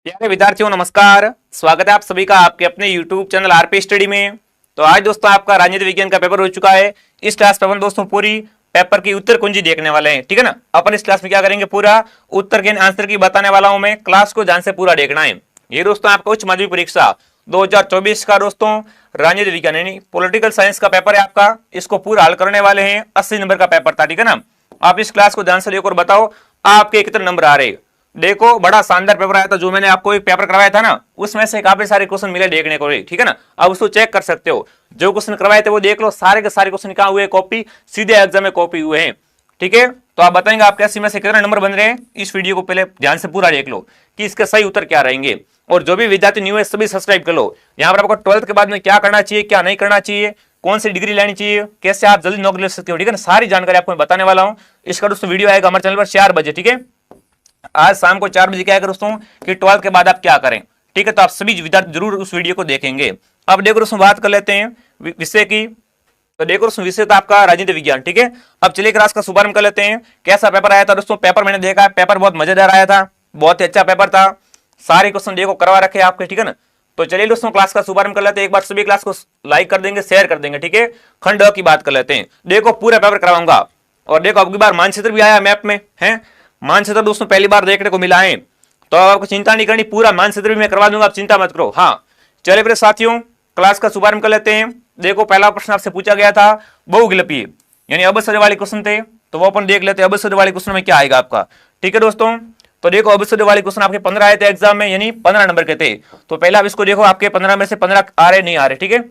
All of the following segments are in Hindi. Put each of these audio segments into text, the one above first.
प्यारे विद्यार्थियों नमस्कार। स्वागत है आप सभी का आपके अपने YouTube चैनल आरपी स्टडी में। तो आज दोस्तों आपका राजनीति विज्ञान का पेपर हो चुका है। इस क्लास में अपन दोस्तों पूरी पेपर की उत्तर कुंजी देखने वाले हैं, ठीक है ना। अपन इस क्लास में क्या करेंगे, पूरा उत्तर के आंसर की बताने वाला हूं मैं। क्लास को ध्यान से पूरा देखना है। ये दोस्तों आपका उच्च माध्यमिक परीक्षा 2024 का दोस्तों राजनीति विज्ञान यानी पॉलिटिकल साइंस का पेपर है आपका। इसको पूरा हल करने वाले हैं। 80 नंबर का पेपर था, ठीक है ना। आप इस क्लास को ध्यान से देखो और बताओ आपके कितने नंबर आ रहे। देखो बड़ा शानदार पेपर आया था, जो मैंने आपको एक पेपर करवाया था ना, उसमें से काफी सारे क्वेश्चन मिले देखने को, ठीक है ना। अब उसको चेक कर सकते हो। जो क्वेश्चन करवाए थे वो देख लो, सारे के सारे क्वेश्चन कहाँ हुए, कॉपी सीधे एग्जाम में कॉपी हुए हैं, ठीक है। तो आप बताएंगे आपके 80 में से कितने नंबर बन रहे हैं। इस वीडियो को पहले ध्यान से पूरा देख लो कि इसके सही उत्तर क्या रहेंगे। और जो भी विद्यार्थी न्यू है सभी सब्सक्राइब कर लो। यहाँ पर आपको 12th के बाद में क्या करना चाहिए, क्या नहीं करना चाहिए, कौन सी डिग्री लेनी चाहिए, कैसे आप जल्दी नौकरी ले सकते हो, ठीक है ना। सारी जानकारी आपको मैं बताने वाला हूँ। इसका दोस्तों वीडियो आएगा हमारे चैनल पर 4 बजे, ठीक है। आज शाम को 4 बजे क्या है दोस्तों कि 12th के बाद आप क्या करें, ठीक है। तो आप सभी विद्यार्थी जरूर उस वीडियो को देखेंगे। अब देखो दोस्तों बात कर लेते हैं विषय की। तो देखो दोस्तों विषय था आपका राजनीति विज्ञान, ठीक है। अब चलिए क्लास का शुभारंभ कर लेते हैं। कैसा पेपर आया था दोस्तों। पेपर मैंने देखा, पेपर बहुत मजेदार आया था, बहुत ही अच्छा पेपर था। सारे क्वेश्चन देखो करवा रखे आपके, ठीक है ना। तो चलिए दोस्तों क्लास का शुभारंभ कर लेते हैं। एक बार सभी क्लास को लाइक कर देंगे, शेयर कर देंगे, ठीक है। खंड की बात कर लेते हैं। देखो पूरा पेपर करवाऊंगा। और देखो अब की बार मानचित्र भी आया मैप में है। मानचित्र दोस्तों पहली बार देखने को मिला है, तो आपको चिंता नहीं करनी, पूरा मानचित्र भी मैं करवा दूंगा, आप चिंता मत करो। हाँ चलिए मेरे साथियों क्लास का शुभारंभ कर लेते हैं। देखो पहला प्रश्न आपसे पूछा गया था बहुविकल्पीय यानी अबसर वाले क्वेश्चन थे, तो वो अपन देख लेते हैं अबसर वाले क्वेश्चन में क्या आएगा आपका, ठीक है दोस्तों। तो देखो अबसर वाले क्वेश्चन आपके 15 आए थे एग्जाम में, यानी 15 नंबर के थे। तो पहला आप इसको देखो, आपके 15 में से 15 आ रहे नहीं आ रहे, ठीक है।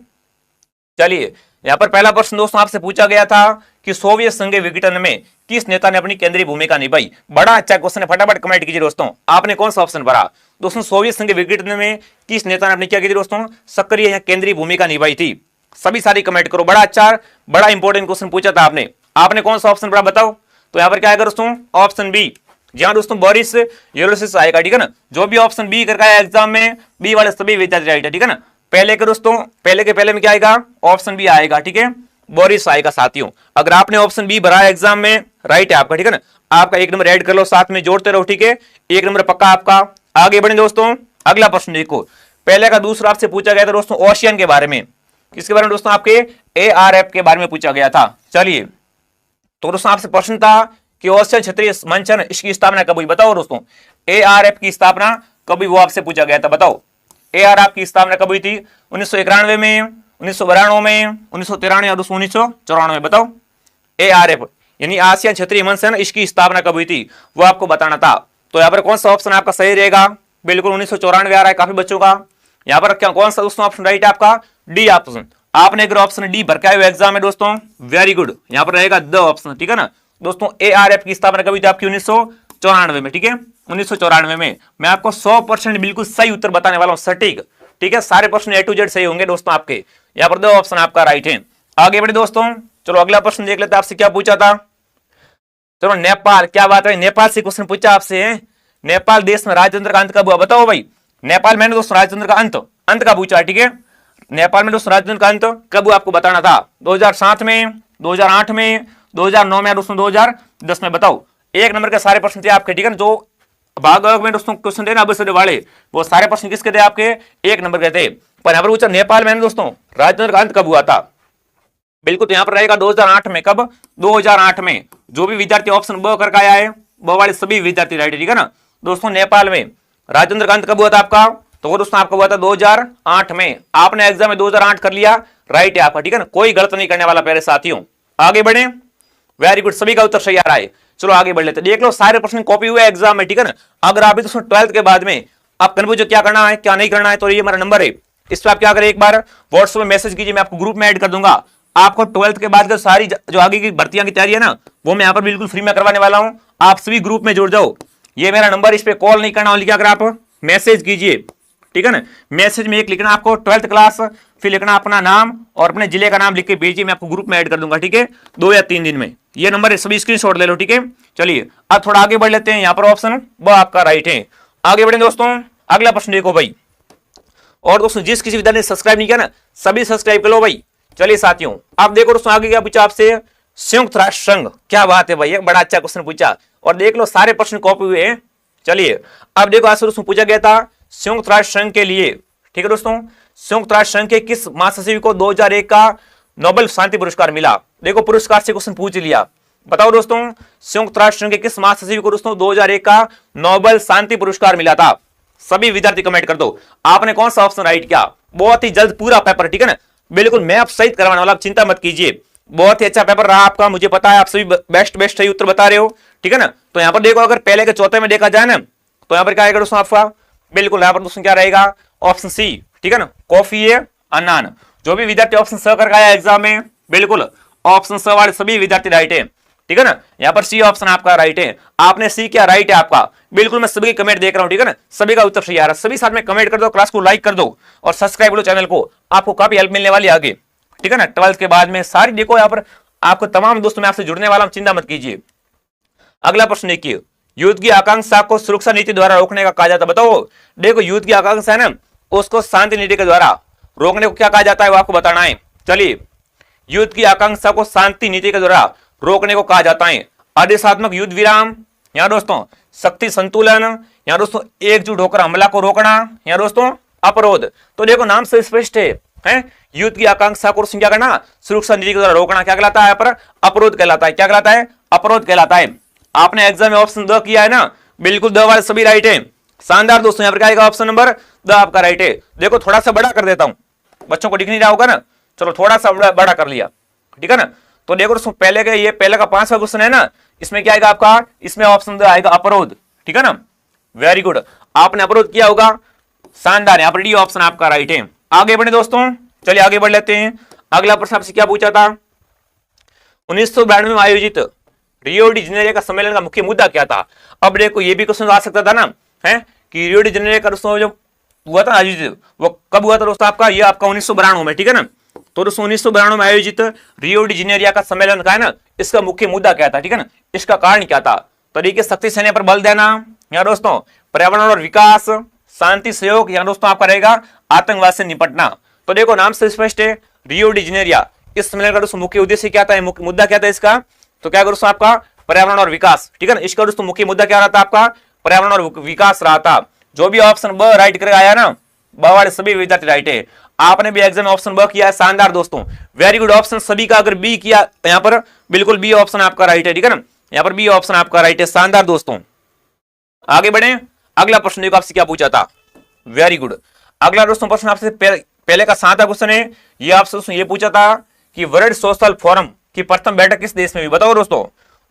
चलिए यहाँ पर पहला प्रश्न दोस्तों आपसे पूछा गया था कि सोवियत संघ के विघटन में किस नेता ने अपनी केंद्रीय भूमिका निभाई। बड़ा अच्छा क्वेश्चन है, फटाफट कमेंट कीजिए दोस्तों, आपने कौन सा ऑप्शन भरा। दोस्तों सोवियत संघ के विघटन में किस नेता ने अपनी क्या की थी दोस्तों, सक्रिय या केंद्रीय भूमिका निभाई थी। सभी सारी कमेंट करो। बड़ा अच्छा बड़ा इंपॉर्टेंट क्वेश्चन पूछा था आपने। आपने कौन सा ऑप्शन भरा बताओ। तो यहाँ पर क्या आएगा दोस्तों, ऑप्शन बी। जहां दोस्तों बोरिस येल्सिन आएगा, ठीक है ना। जो भी ऑप्शन बी करके आया एग्जाम में, बी वाले सभी विद्यार्थी राइट है, ठीक है ना। पहले के दोस्तों पहले के पहले में क्या आएगा, ऑप्शन बी आएगा, ठीक है। बोरिस आएगा साथियों। अगर आपने ऑप्शन बी भरा एग्जाम में, राइट है आपका, ठीक है ना। आपका 1 नंबर ऐड कर लो, साथ में जोड़ते रहो, ठीक है। 1 नंबर पक्का आपका। आगे बढ़े दोस्तों, अगला प्रश्न देखो। पहले का दूसरा आपसे पूछा गया था दोस्तों ओशियन के बारे में। किसके बारे में दोस्तों, आपके ARF के बारे में पूछा गया था। चलिए तो दोस्तों आपसे प्रश्न था कि ओशियन क्षेत्रीय मंचन इसकी स्थापना कब हुई, बताओ दोस्तों। ARF की स्थापना कब हुई वो आपसे पूछा गया था, बताओ। ARF की स्थापना कब हुई थी, 1991 में, 1992 में, 1993 या 1994 में, बताओ। ARF यानी आसियान क्षेत्रीय मंचन इसकी स्थापना कब हुई थी वो आपको बताना था। तो यहाँ पर कौन सा ऑप्शन आपका सही रहेगा, बिल्कुल 1994 आ रहा है काफी बच्चों का। यहाँ पर क्या कौन सा दोस्तों ऑप्शन राइट है आपका, डी ऑप्शन। आपने अगर ऑप्शन डी भर के आए एग्जाम में दोस्तों, वेरी गुड। यहाँ पर रहेगा द ऑप्शन, ठीक है ना दोस्तों। ARF की स्थापना कभी थी आपकी 1994 में, ठीक है। 1994 में मैं आपको 100% बिल्कुल सही उत्तर बताने वाला हूँ, सटीक, ठीक है। सारे प्रश्न A to Z सही होंगे दोस्तों आपके। यहाँ पर द ऑप्शन आपका राइट है। आगे बढ़े दोस्तों, चलो अगला प्रश्न देख लेते हैं। आपसे क्या पूछा था, चलो नेपाल, क्या बात है, नेपाल से क्वेश्चन पूछा आपसे है। नेपाल देश में राजतंत्र का अंत कब हुआ, बताओ भाई। नेपाल में दोस्तों राजतंत्र का अंत का पूछा, ठीक है। नेपाल में दोस्तों राजतंत्र का अंत कब हुआ आपको बताना था। 2007 में, 2008 में, 2009 में, दोस्तों 2010 में, बताओ। 1 नंबर के सारे प्रश्न थे आपके, ठीक है। जो भाग में दोस्तों क्वेश्चन थे ना अबसर वाले, वो सारे प्रश्न किसके थे आपके, 1 नंबर के थे। पर यहाँ पर पूछा नेपाल में दोस्तों राजतंत्र का अंत कब हुआ था, बिल्कुल। तो यहाँ पर रहेगा 2008 में। कब, 2008 में। जो भी विद्यार्थी ऑप्शन ब करके आया है वो वाले सभी विद्यार्थी राइट है, ठीक है ना दोस्तों। नेपाल में राजतंत्र का अंत कब हुआ था आपका, तो वो दोस्तों आपका हुआ था 2008 में। आपने एग्जाम में 2008 कर लिया, राइट है आपका, ठीक है ना। कोई गलत नहीं करने वाला प्यारे साथियों। आगे बढ़े, वेरी गुड, सभी का उत्तर सही आ रहा है। चलो आगे बढ़ लेते, देख लो सारे प्रश्न कॉपी हुए एग्जाम में, ठीक है ना। अगर आप दोस्तों 12th के बाद में आप कन्फ्यूज क्या करना है क्या नहीं करना है, तो ये मेरा नंबर है, इस पर आप क्या करें, एक बार व्हाट्सएप में मैसेज कीजिए, मैं आपको ग्रुप में ऐड कर दूंगा। आपको 12th के बाद सारी जो आगे की भर्तियां की तैयारी है ना, वो मैं यहाँ पर बिल्कुल फ्री में करवाने वाला हूँ। आप सभी ग्रुप में जुड़ जाओ। ये मेरा नंबर, इस पे कॉल नहीं करना, लिखा अगर आप मैसेज कीजिए, ठीक है ना। मैसेज में एक लिखना आपको 12th क्लास, फिर लिखना अपना नाम और अपने जिले का नाम लिख के भेजिए, मैं आपको ग्रुप में ऐड कर दूंगा, ठीक है। 2 या 3 दिन में। ये नंबर है, सभी स्क्रीनशॉट ले लो, ठीक है। चलिए अब थोड़ा आगे बढ़ लेते हैं। यहाँ पर ऑप्शन वो आपका राइट है। आगे बढ़े दोस्तों, अगला प्रश्न देखो भाई। और दोस्तों जिस किसी विद्यार्थी ने सब्सक्राइब नहीं किया ना, सभी सब्सक्राइब कर लो भाई। चलिए साथियों अब देखो दोस्तों आगे क्या पूछा आपसे, संयुक्त राष्ट्र संघ, क्या बात है भाई, बड़ा अच्छा क्वेश्चन पूछा। और देख लो सारे प्रश्न कॉपी हुए हैं। चलिए अब देखो आज दोस्तों पूछा गया था संयुक्त राष्ट्र संघ के लिए, ठीक है दोस्तों, संयुक्त राष्ट्र संघ के किस महासचिव को 2001 का नोबेल शांति पुरस्कार मिला? देखो पुरस्कार से क्वेश्चन पूछ लिया, बताओ दोस्तों संयुक्त राष्ट्र संघ के किस महासचिव को दोस्तों 2001 का नोबेल शांति पुरस्कार मिला था? सभी विद्यार्थी कमेंट कर दो, आपने कौन सा ऑप्शन राइट किया। बहुत ही जल्द पूरा पेपर, ठीक है ना, बिल्कुल मैं आप सही करवाने वाला, आप चिंता मत कीजिए। बहुत ही अच्छा पेपर रहा आपका, मुझे पता है आप सभी बेस्ट सही उत्तर बता रहे हो, ठीक है ना। तो यहाँ पर देखो अगर पहले के चौथे में देखा जाए ना, तो यहाँ पर क्या आएगा दोस्तों आपका, बिल्कुल यहाँ पर दोस्तों क्या रहेगा, ऑप्शन सी, ठीक है ना, कॉफी है अनान। जो भी विद्यार्थी ऑप्शन स करके आया एग्जाम में, बिल्कुल ऑप्शन स वाले सभी विद्यार्थी राइट है, ठीक है ना। यहाँ पर सी ऑप्शन आपका राइट है, आपने सी क्या राइट है आपका, बिल्कुल मैं सभी कमेंट देख रहा हूँ, ठीक है ना, सभी का उत्तर सही आ रहा है। सभी साथ में कमेंट कर दो, क्लास को लाइक कर दो और सब्सक्राइब कर दो चैनल को, आपको काफी हेल्प मिलने वाली है आगे, ठीक है ना। 12th के बाद में सारी देखो यहाँ पर आपको तमाम दोस्तों में आपसे जुड़ने वाला हूं, चिंता मत कीजिए। अगला प्रश्न देखिए, युद्ध की आकांक्षा को सुरक्षा नीति द्वारा रोकने का कहा जाता है, बताओ। देखो युद्ध की आकांक्षा है ना, उसको शांति नीति के द्वारा रोकने को क्या कहा जाता है वो आपको बताना है। चलिए, युद्ध की आकांक्षा को शांति नीति के द्वारा रोकने को कहा जाता है आदेशात्मक युद्ध विराम, यहाँ दोस्तों शक्ति संतुलन, यहाँ दोस्तों एकजुट होकर हमला को रोकना, यहाँ दोस्तों अपरोध। तो देखो नाम से स्पष्ट है, युद्ध की आकांक्षा को क्या करना, सुरक्षा नीति के द्वारा रोकना क्या कहलाता है, पर अपरोध कहलाता है। क्या कहलाता है, अपरोध कहलाता है। आपने एग्जाम में ऑप्शन द किया है ना, बिल्कुल द वाले सभी राइट है, शानदार दोस्तों। यहाँ पर क्या आएगा, ऑप्शन नंबर द आपका राइट है। देखो थोड़ा सा बड़ा कर देता हूं, बच्चों को दिख नहीं रहा होगा ना, चलो थोड़ा सा बड़ा कर लिया, ठीक है ना। तो देखो दोस्तों पहले के ये पहले का 5वां क्वेश्चन है ना, इसमें क्या आएगा आपका, इसमें ऑप्शन द आएगा अपरोध, ठीक है ना। वेरी गुड, आपने अपरोध किया होगा, शानदार। यहाँ पर डी ऑप्शन आपका राइट है। आगे बढ़े दोस्तों, चलिए आगे बढ़ लेते हैं। अगला प्रश्न आपसे क्या पूछा था, 1992 में आयोजित रियो डी जेनेरियो का सम्मेलन का मुख्य मुद्दा क्या था? अब देखो ये भी क्वेश्चन आ सकता था ना, है कि रियो डी जेनेरियो का दोस्तों जो हुआ था आयोजित, वो कब हुआ था दोस्तों आपका, ये आपका 1992 में, ठीक है ना। तो दोस्तों 1992 में आयोजित रियो डी जेनेरियो का सम्मेलन का है ना, इसका मुख्य मुद्दा क्या था, ठीक है ना, इसका कारण क्या था? तो देखिए शक्ति सैन्य पर बल देना, यहाँ दोस्तों पर्यावरण और विकास, शांति सहयोग, यहाँ दोस्तों आपका रहेगा आतंकवाद से निपटना। तो देखो नाम से स्पष्ट है, रियो डी जेनेरियो, इस सम्मेलन का दोस्तों मुख्य उद्देश्य क्या था, मुख्य मुद्दा क्या था इसका, तो क्या दोस्तों आपका पर्यावरण और विकास, ठीक है ना। इसका दोस्तों मुख्य मुद्दा क्या रहा था आपका, पर्यावरण और विकास रहा था। जो भी ऑप्शन ब राइट करके आया ना, ब वाले सभी विद्यार्थी राइट है। आपने भी एग्जाम में ऑप्शन ब किया है, शानदार दोस्तों, वेरी गुड। ऑप्शन सभी का अगर बी किया यहाँ पर, बिल्कुल बी ऑप्शन आपका राइट है, ठीक है ना, यहाँ पर बी ऑप्शन आपका राइट है, शानदार दोस्तों। आगे बढ़े, अगला प्रश्न देखो आपसे क्या पूछा था, वेरी गुड। अगला दोस्तों प्रश्न आपसे पहले का 7वां क्वेश्चन है, ये आपसे दोस्तों ये पूछा था कि वर्ल्ड सोशल फोरम की प्रथम बैठक किस देश में हुई, बताओ दोस्तों।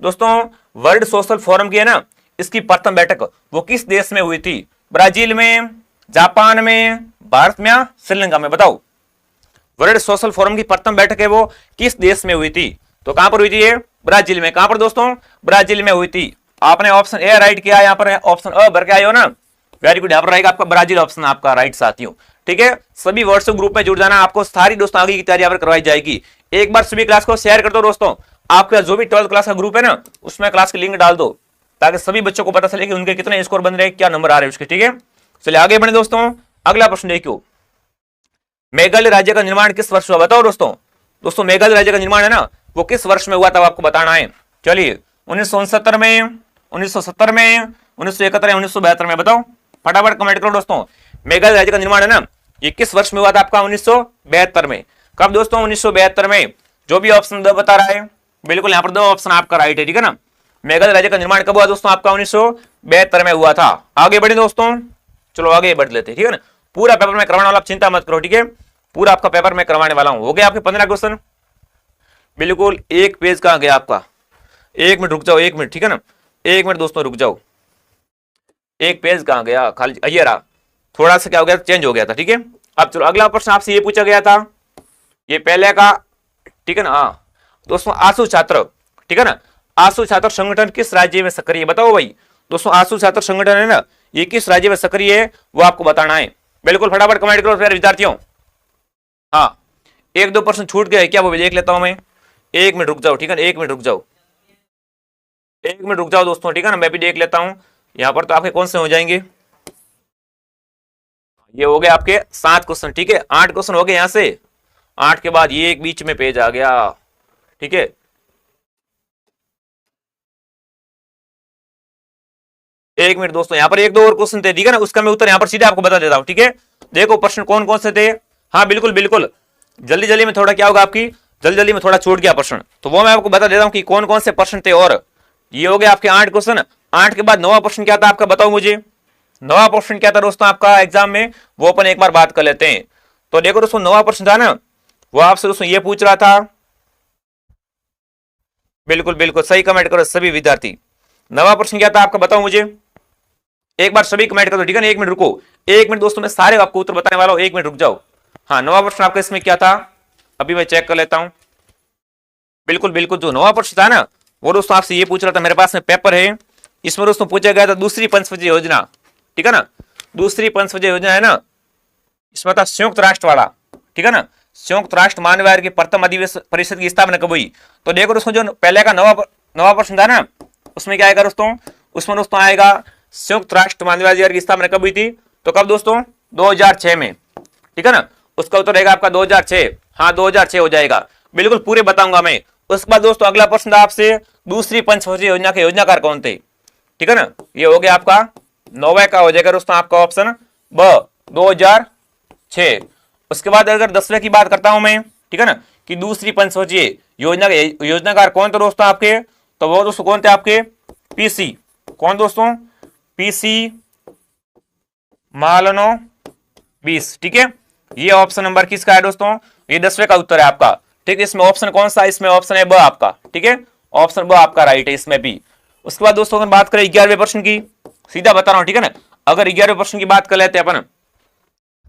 दोस्तों वर्ल्ड सोशल फोरम की है ना, इसकी प्रथम बैठक वो किस देश में हुई थी? ब्राजील में, जापान में, भारत में या श्रीलंका में, बताओ। वर्ल्ड सोशल फोरम की प्रथम बैठक है वो किस देश में हुई थी? तो कहां पर हुई थी ये? ब्राजील में। कहां पर दोस्तों? ब्राजील में हुई थी। आपने ऑप्शन ए राइट किया, यहाँ पर ऑप्शन अ भर के आए हो ना, वेरी गुड। यहाँ पर रहेगा आपका ब्राजील ऑप्शन आपका राइट साथियों, ठीक है। सभी व्हाट्सएप ग्रुप में जुड़ जाना, आपको सारी दोस्तों आगे की तैयारी यहाँ पर करवाई जाएगी। एक बार सभी क्लास को शेयर कर दो दोस्तों, आपका जो भी 12th क्लास का ग्रुप है ना, उसमें क्लास की लिंक डाल दो, ताकि सभी बच्चों को पता चले कि उनके कितने स्कोर बन रहे हैं, क्या नंबर आ रहे हैं उसके, ठीक है। चलिए आगे बढ़े दोस्तों, अगला प्रश्न देखियो, मेघालय राज्य का निर्माण किस वर्ष हुआ, बताओ दोस्तों। दोस्तों मेघालय राज्य का निर्माण है ना, वो किस वर्ष में हुआ था, आपको बताना है। चलिए 1969 में, 1970 में, 1971 या 1972 में, बताओ फटाफट कमेंट करो दोस्तों। मेघालय राज्य का निर्माण है ना, ये किस वर्ष में हुआ था आपका? 1972 में। कब दोस्तों? 1972 में। जो भी ऑप्शन द बता रहा है, बिल्कुल यहाँ पर दो ऑप्शन आपका राइट है, ठीक है ना। मेघालय राज्य का निर्माण कब हुआ दोस्तों? आपका 1972 में हुआ था। आगे बढ़े दोस्तों, चलो आगे बढ़ लेते, ठीक है ना। पूरा पेपर में करवाने वाला, आप चिंता मत करो, ठीक है। पूरा आपका पेपर में करवाने वाला हूं। हो गया आपके 15 क्वेश्चन, बिल्कुल। एक पेज कहां गया आपका? 1 मिनट रुक जाओ, 1 मिनट, ठीक है ना। 1 मिनट दोस्तों रुक जाओ, एक पेज कहां गया? खाली ये रहा, थोड़ा सा क्या हो गया, चेंज हो गया था, ठीक है। अब चलो अगला प्रश्न आपसे ये पूछा गया था, ये पहले का, ठीक है ना। हाँ दोस्तों, आंसू छात्र, ठीक है ना, आंसू छात्र संगठन किस राज्य में सक्रिय, बताओ भाई। दोस्तों आंसू छात्र संगठन है ना, ये किस राज्य में सक्रिय है, वो आपको बताना है। बिल्कुल फटाफट कमेंट करो फिर विद्यार्थियों। हाँ 1-2 प्रश्न छूट गए क्या, वो भी देख लेता हूं मैं। 1 मिनट रुक जाओ, ठीक है ना, 1 मिनट रुक जाओ, 1 मिनट रुक जाओ दोस्तों, ठीक है ना। मैं भी देख लेता हूं, यहाँ पर तो आपके कौन से हो जाएंगे। ये हो गए आपके 7 क्वेश्चन, ठीक है। 8 क्वेश्चन हो गए यहाँ से, 8 के बाद ये एक बीच में पेज आ गया, ठीक है। एक मिनट दोस्तों, यहाँ पर एक दो और क्वेश्चन थे, ठीक है ना, उसका मैं उत्तर यहाँ पर सीधे आपको बता देता हूँ, ठीक है। देखो प्रश्न कौन कौन से थे। हाँ बिल्कुल बिल्कुल, जल्दी जल्दी में थोड़ा क्या होगा आपकी, जल्दी जल्दी में थोड़ा छूट गया प्रश्न, तो वो मैं आपको बता देता हूँ कि कौन कौन से प्रश्न थे। और ये हो गया आपके 8 क्वेश्चन। 8 के बाद 9वां प्रश्न क्या था आपका, बताओ मुझे। 9वां प्रश्न क्या था दोस्तों आपका एग्जाम में, वो अपन एक बार बात कर लेते हैं। तो देखो दोस्तों 9वां प्रश्न था ना, वो आपसे दोस्तों ये पूछ रहा था, बिल्कुल बिल्कुल सही कमेंट करो सभी विद्यार्थी। 9वां प्रश्न क्या था आपका, बताओ मुझे एक बार, सभी कमेंट करो, ठीक है ना। 1 मिनट रुको, 1 मिनट दोस्तों, मैं सारे आपको उत्तर बताने वाला हूं, 1 मिनट रुक जाओ। हाँ 9वां प्रश्न आपका इसमें क्या था, अभी मैं चेक कर लेता हूं। बिल्कुल बिल्कुल, जो 9वां प्रश्न था ना, वो दोस्तों आपसे ये पूछ रहा था, मेरे पास में पेपर है, इसमें दोस्तों पूछा गया था दूसरी पंचवटी योजना, ठीक है ना। दूसरी पंचवटी योजना है ना, इसमें था संयुक्त राष्ट्र वाला, ठीक है ना। संयुक्त राष्ट्र मानवाधिकार की प्रथम अधिवेशन परिषद की स्थापना कब हुई। तो देखो दोस्तों जो पहले का नवा प्रश्न था ना, उसमें क्या आएगा दोस्तों, उसमें दोस्तों आएगा संयुक्त राष्ट्र मानवाधिकार की स्थापना कब हुई थी, तो कब दोस्तों 2006 में, ठीक है ना। उसका उत्तर रहेगा आपका 2006, हाँ 2006 हो जाएगा, बिल्कुल पूरे बताऊंगा मैं। उसके बाद दोस्तों अगला प्रश्न था आपसे, दूसरी पंचवटी योजना के योजनाकार कौन थे, ठीक है ना। ये हो गया आपका 9वें का हो जाएगा दोस्तों आपका ऑप्शन ब 2006। उसके बाद अगर 10वें की बात करता हूं मैं, ठीक है ना, कि दूसरी पंचवर्षीय योजना के योजनाकार कौन थे दोस्तों आपके, तो वो दोस्तों कौन थे आपके, पीसी, कौन दोस्तों, पीसी मालनो-बीस, ठीक है। ये ऑप्शन नंबर किसका है दोस्तों, ये 10वें का उत्तर है आपका, ठीक है। इसमें ऑप्शन कौन सा, इसमें ऑप्शन है ब आपका, ठीक है, ऑप्शन ब आपका राइट है इसमें भी। उसके बाद दोस्तों अगर बात करें 11वें प्रश्न की, सीधा बता रहा हूं, ठीक है ना। अगर 11वें प्रश्न की बात कर लेते हैं अपन,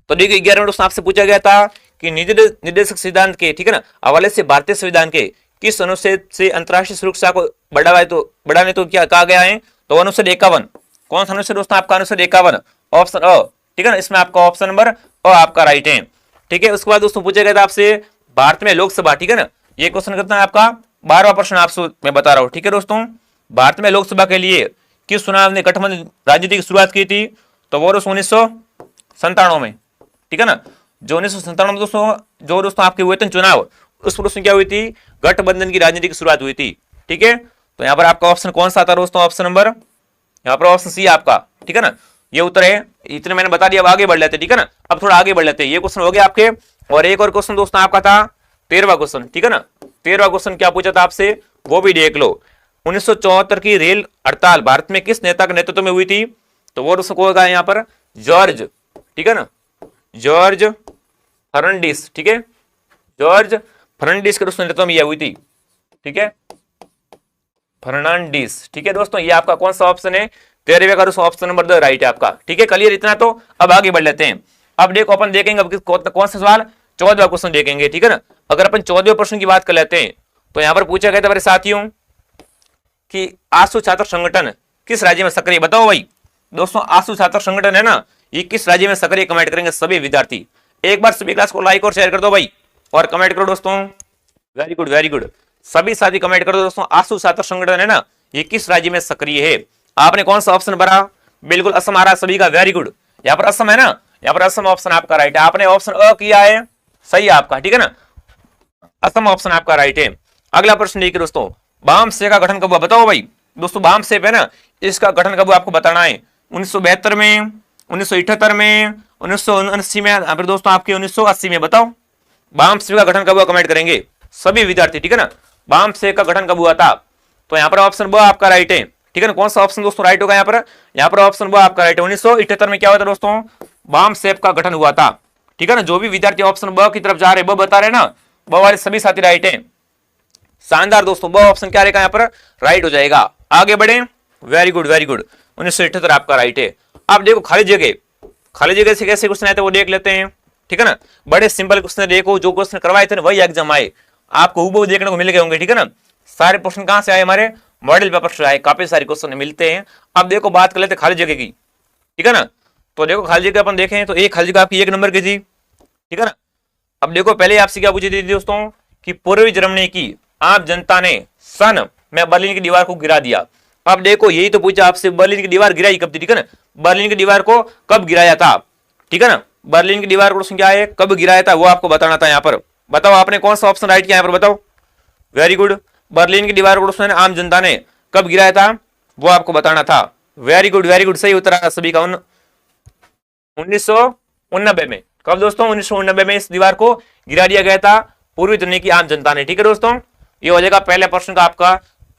तो देखिए 11वें प्रश्न आपसे पूछा गया था कि निर्देशक सिद्धांत के, ठीक है ना, हवाले से भारतीय संविधान के किस अनुच्छेद से अंतरराष्ट्रीय सुरक्षा को बढ़ाने तो क्या कहा गया है, तो अनुच्छेद 51। कौन सा अनुच्छेद दोस्तों आपका, अनुच्छेद 51, ऑप्शन अ, ठीक है ना। इसमें आपका ऑप्शन नंबर अ आपका राइट है, ठीक है। उसके बाद दोस्तों पूछा गया था आपसे भारत में लोकसभा, ठीक है ना, ये क्वेश्चन करता है आपका 12वां प्रश्न आपसे मैं बता रहा हूं, ठीक है दोस्तों। भारत में लोकसभा के लिए किस चुनाव ने गठबंधन राजनीति की शुरुआत की थी, तो वो 1997 में, ठीक है ना। जो 1997 में दोस्तों, जो दोस्तों आपके हुए थे चुनाव, उस पर क्या हुई थी, गठबंधन की राजनीति की शुरुआत हुई थी, ठीक है। तो यहाँ पर आपका ऑप्शन कौन सा था दोस्तों, ऑप्शन नंबर, यहाँ पर ऑप्शन सी आपका, ठीक है ना, ये उत्तर है। इतने मैंने बता दिया, अब आगे बढ़ लेते, ठीक है ना। अब थोड़ा आगे बढ़ लेते, ये क्वेश्चन हो गया आपके। और एक और क्वेश्चन दोस्तों आपका था 13वां क्वेश्चन, ठीक है ना। 13वां क्वेश्चन क्या पूछा था आपसे, वो भी देख लो। 1974 की रेल हड़ताल भारत में किस नेता के नेतृत्व में हुई थी, तो वो दोस्तों को होगा यहाँ पर जॉर्ज, ठीक है ना, जॉर्ज फर्नांडिस, ठीक है, जॉर्ज फर्नांडिस के दोस्तों नेतृत्व में यह हुई थी, ठीक है, फर्नांडिस, ठीक है दोस्तों। ये आपका कौन सा ऑप्शन है, 13वें का दोस्तों ऑप्शन नंबर 2 राइट है आपका, ठीक है। क्लियर इतना, तो अब आगे बढ़ लेते हैं। अब देखो अपन देखेंगे अब कौन सा सवाल, 14वां क्वेश्चन देखेंगे, ठीक है ना। अगर अपन 14वें प्रश्न की बात कर लेते हैं, तो यहां पर पूछा गया था मेरे साथियों कि आसू छात्र संगठन किस राज्य में सक्रिय, बताओ भाई दोस्तों, आसू छात्र संगठन है ना, ये किस राज्य में सक्रिय, कमेंट करेंगे सभी विद्यार्थी। एक बार सभी क्लास को लाइक और शेयर कर दो भाई, और कमेंट करो दोस्तों, वेरी गुड वेरी गुड, सभी साथी कमेंट कर दो दोस्तों। आसू छात्र संगठन है ना, ये किस राज्य में सक्रिय है। आपने कौन सा ऑप्शन भरा, बिल्कुल असम आ रहा सभी का, वेरी गुड। यहाँ पर असम है ना, यहाँ पर असम ऑप्शन आपका राइट है। आपने ऑप्शन अ किया है, सही है आपका, ठीक है ना, असम ऑप्शन आपका राइट है। अगला प्रश्न देखिए दोस्तों, बामसे का गठन कब हुआ, बताओ भाई दोस्तों। बामसेप है ना, इसका गठन कब हुआ आपको बताना है। 1972 में, 1978 में, 1979 में, या फिर दोस्तों आपके 1980 में, बताओ बामसेप का गठन कब हुआ, कमेंट करेंगे सभी विद्यार्थी, ठीक है ना। बामसेप का गठन कब हुआ था, तो यहाँ पर ऑप्शन ब आपका राइट है, ठीक है ना। कौन सा ऑप्शन दोस्तों राइट होगा यहाँ पर ऑप्शन ब आपका राइट है। 1978 में क्या हुआ था दोस्तों, बामसेप का गठन हुआ था, ठीक है ना। जो भी विद्यार्थी ऑप्शन ब की तरफ जा रहे, ब बता रहे ना, ब वाले सभी साथी राइट है, शानदार दोस्तों। ब ऑप्शन क्या रहेगा यहाँ पर, राइट हो जाएगा। आगे बढ़े, वेरी गुड वेरी गुड, 1978 आपका राइट है। अब देखो खाली जगह से कैसे क्वेश्चन आए थे वो देख लेते हैं, ठीक है ना। बड़े सिंपल क्वेश्चन देखो, जो क्वेश्चन करवाए थे वही एग्जाम आए, आपको हूबहू देखने को मिल गए होंगे, ठीक है ना। सारे क्वेश्चन कहां से आए, हमारे मॉडल पेपर से आए, काफी सारे क्वेश्चन मिलते हैं। अब देखो बात कर लेते खाली जगह की, ठीक है ना। तो देखो खाली जगह अपन देखें तो एक खाली जगह आपकी 1 नंबर की थी, ठीक है ना। अब देखो पहले आपसे क्या पूछी थी दोस्तों, कि पूर्वी जर्मनी की आम जनता ने सन में बर्लिन की दीवार को गिरा दिया। अब देखो यही तो पूछा आपसे, बर्लिन की दीवार गिराई कब थी, ठीक है ना। बर्लिन की दीवार को कब गिराया था, ठीक है ना। बर्लिन की दीवार को क्या है, कब गिराया था, वो आपको बताना था। यहाँ पर बताओ आपने कौन सा ऑप्शन राइट किया, यहाँ पर बताओ, वेरी गुड। बर्लिन की दीवार को आम जनता ने कब गिराया था, वो आपको बताना था, वेरी गुड वेरी गुड, सही उत्तर सभी का 1989 में। कब दोस्तों? 1989 में इस दीवार को गिरा दिया गया था पूर्वी दुनिया की आम जनता ने। ठीक है दोस्तों, ये हो जाएगा पहले प्रश्न का आपका,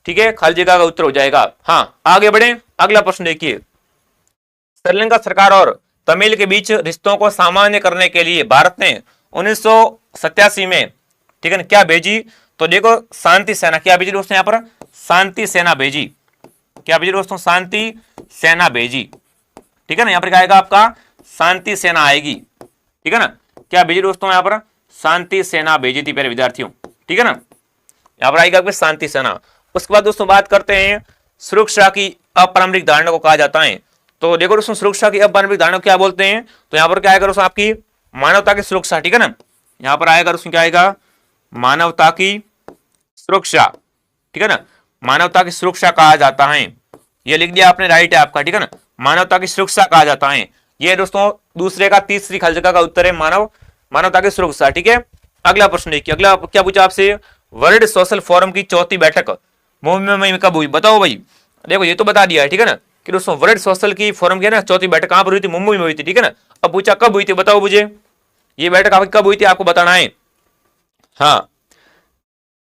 ठीक है, खाली जगह का उत्तर हो जाएगा। हाँ, आगे बढ़े, अगला प्रश्न देखिए। श्रीलंका सरकार और तमिल के बीच रिश्तों को सामान्य करने के लिए भारत ने 1987 में, ठीक है ना, क्या भेजी? तो देखो, शांति सेना। क्या भेजी दोस्तों? यहाँ पर शांति सेना भेजी। क्या भेजी दोस्तों? शांति सेना भेजी। ठीक है ना, यहाँ पर क्या आएगा आपका? शांति सेना आएगी। ठीक है ना, क्या भेजी दोस्तों? यहाँ पर शांति सेना भेजी थी प्यारे विद्यार्थियों। ठीक है ना, यहाँ पर आएगा आपके शांति सेना। उसके बाद दोस्तों बात करते हैं सुरक्षा की अपारंपरिक धारणा को कहा जाता है। तो देखो दोस्तों, सुरक्षा की अपारंपरिक धारणा क्या बोलते हैं? तो यहाँ पर क्या आएगा दोस्तों? आपकी मानवता की सुरक्षा। ठीक है ना, यहाँ पर आएगा दोस्तों, क्या आएगा? मानवता की सुरक्षा। ठीक है ना, मानवता की सुरक्षा कहा जाता है। ये लिख दिया आपने, राइट है आपका। ठीक है ना, मानवता की सुरक्षा कहा जाता है। ये दोस्तों दूसरे का तीसरी खाली जगह का उत्तर है, मानवता की सुरक्षा। ठीक है, अगला प्रश्न देखिए। अगला क्या पूछा आपसे? वर्ल्ड सोशल फोरम की चौथी बैठक मुंबई में कब हुई? बताओ भाई। देखो, ये तो बता दिया है, ठीक है ना, कि दोस्तों वर्ल्ड सोशल की फोरम की ना चौथी बैठक कहां पर हुई थी? मुंबई में हुई थी। ठीक है ना, अब पूछा कब हुई थी, बताओ मुझे। ये बैठक आपकी कब हुई थी, आपको बताना है। हाँ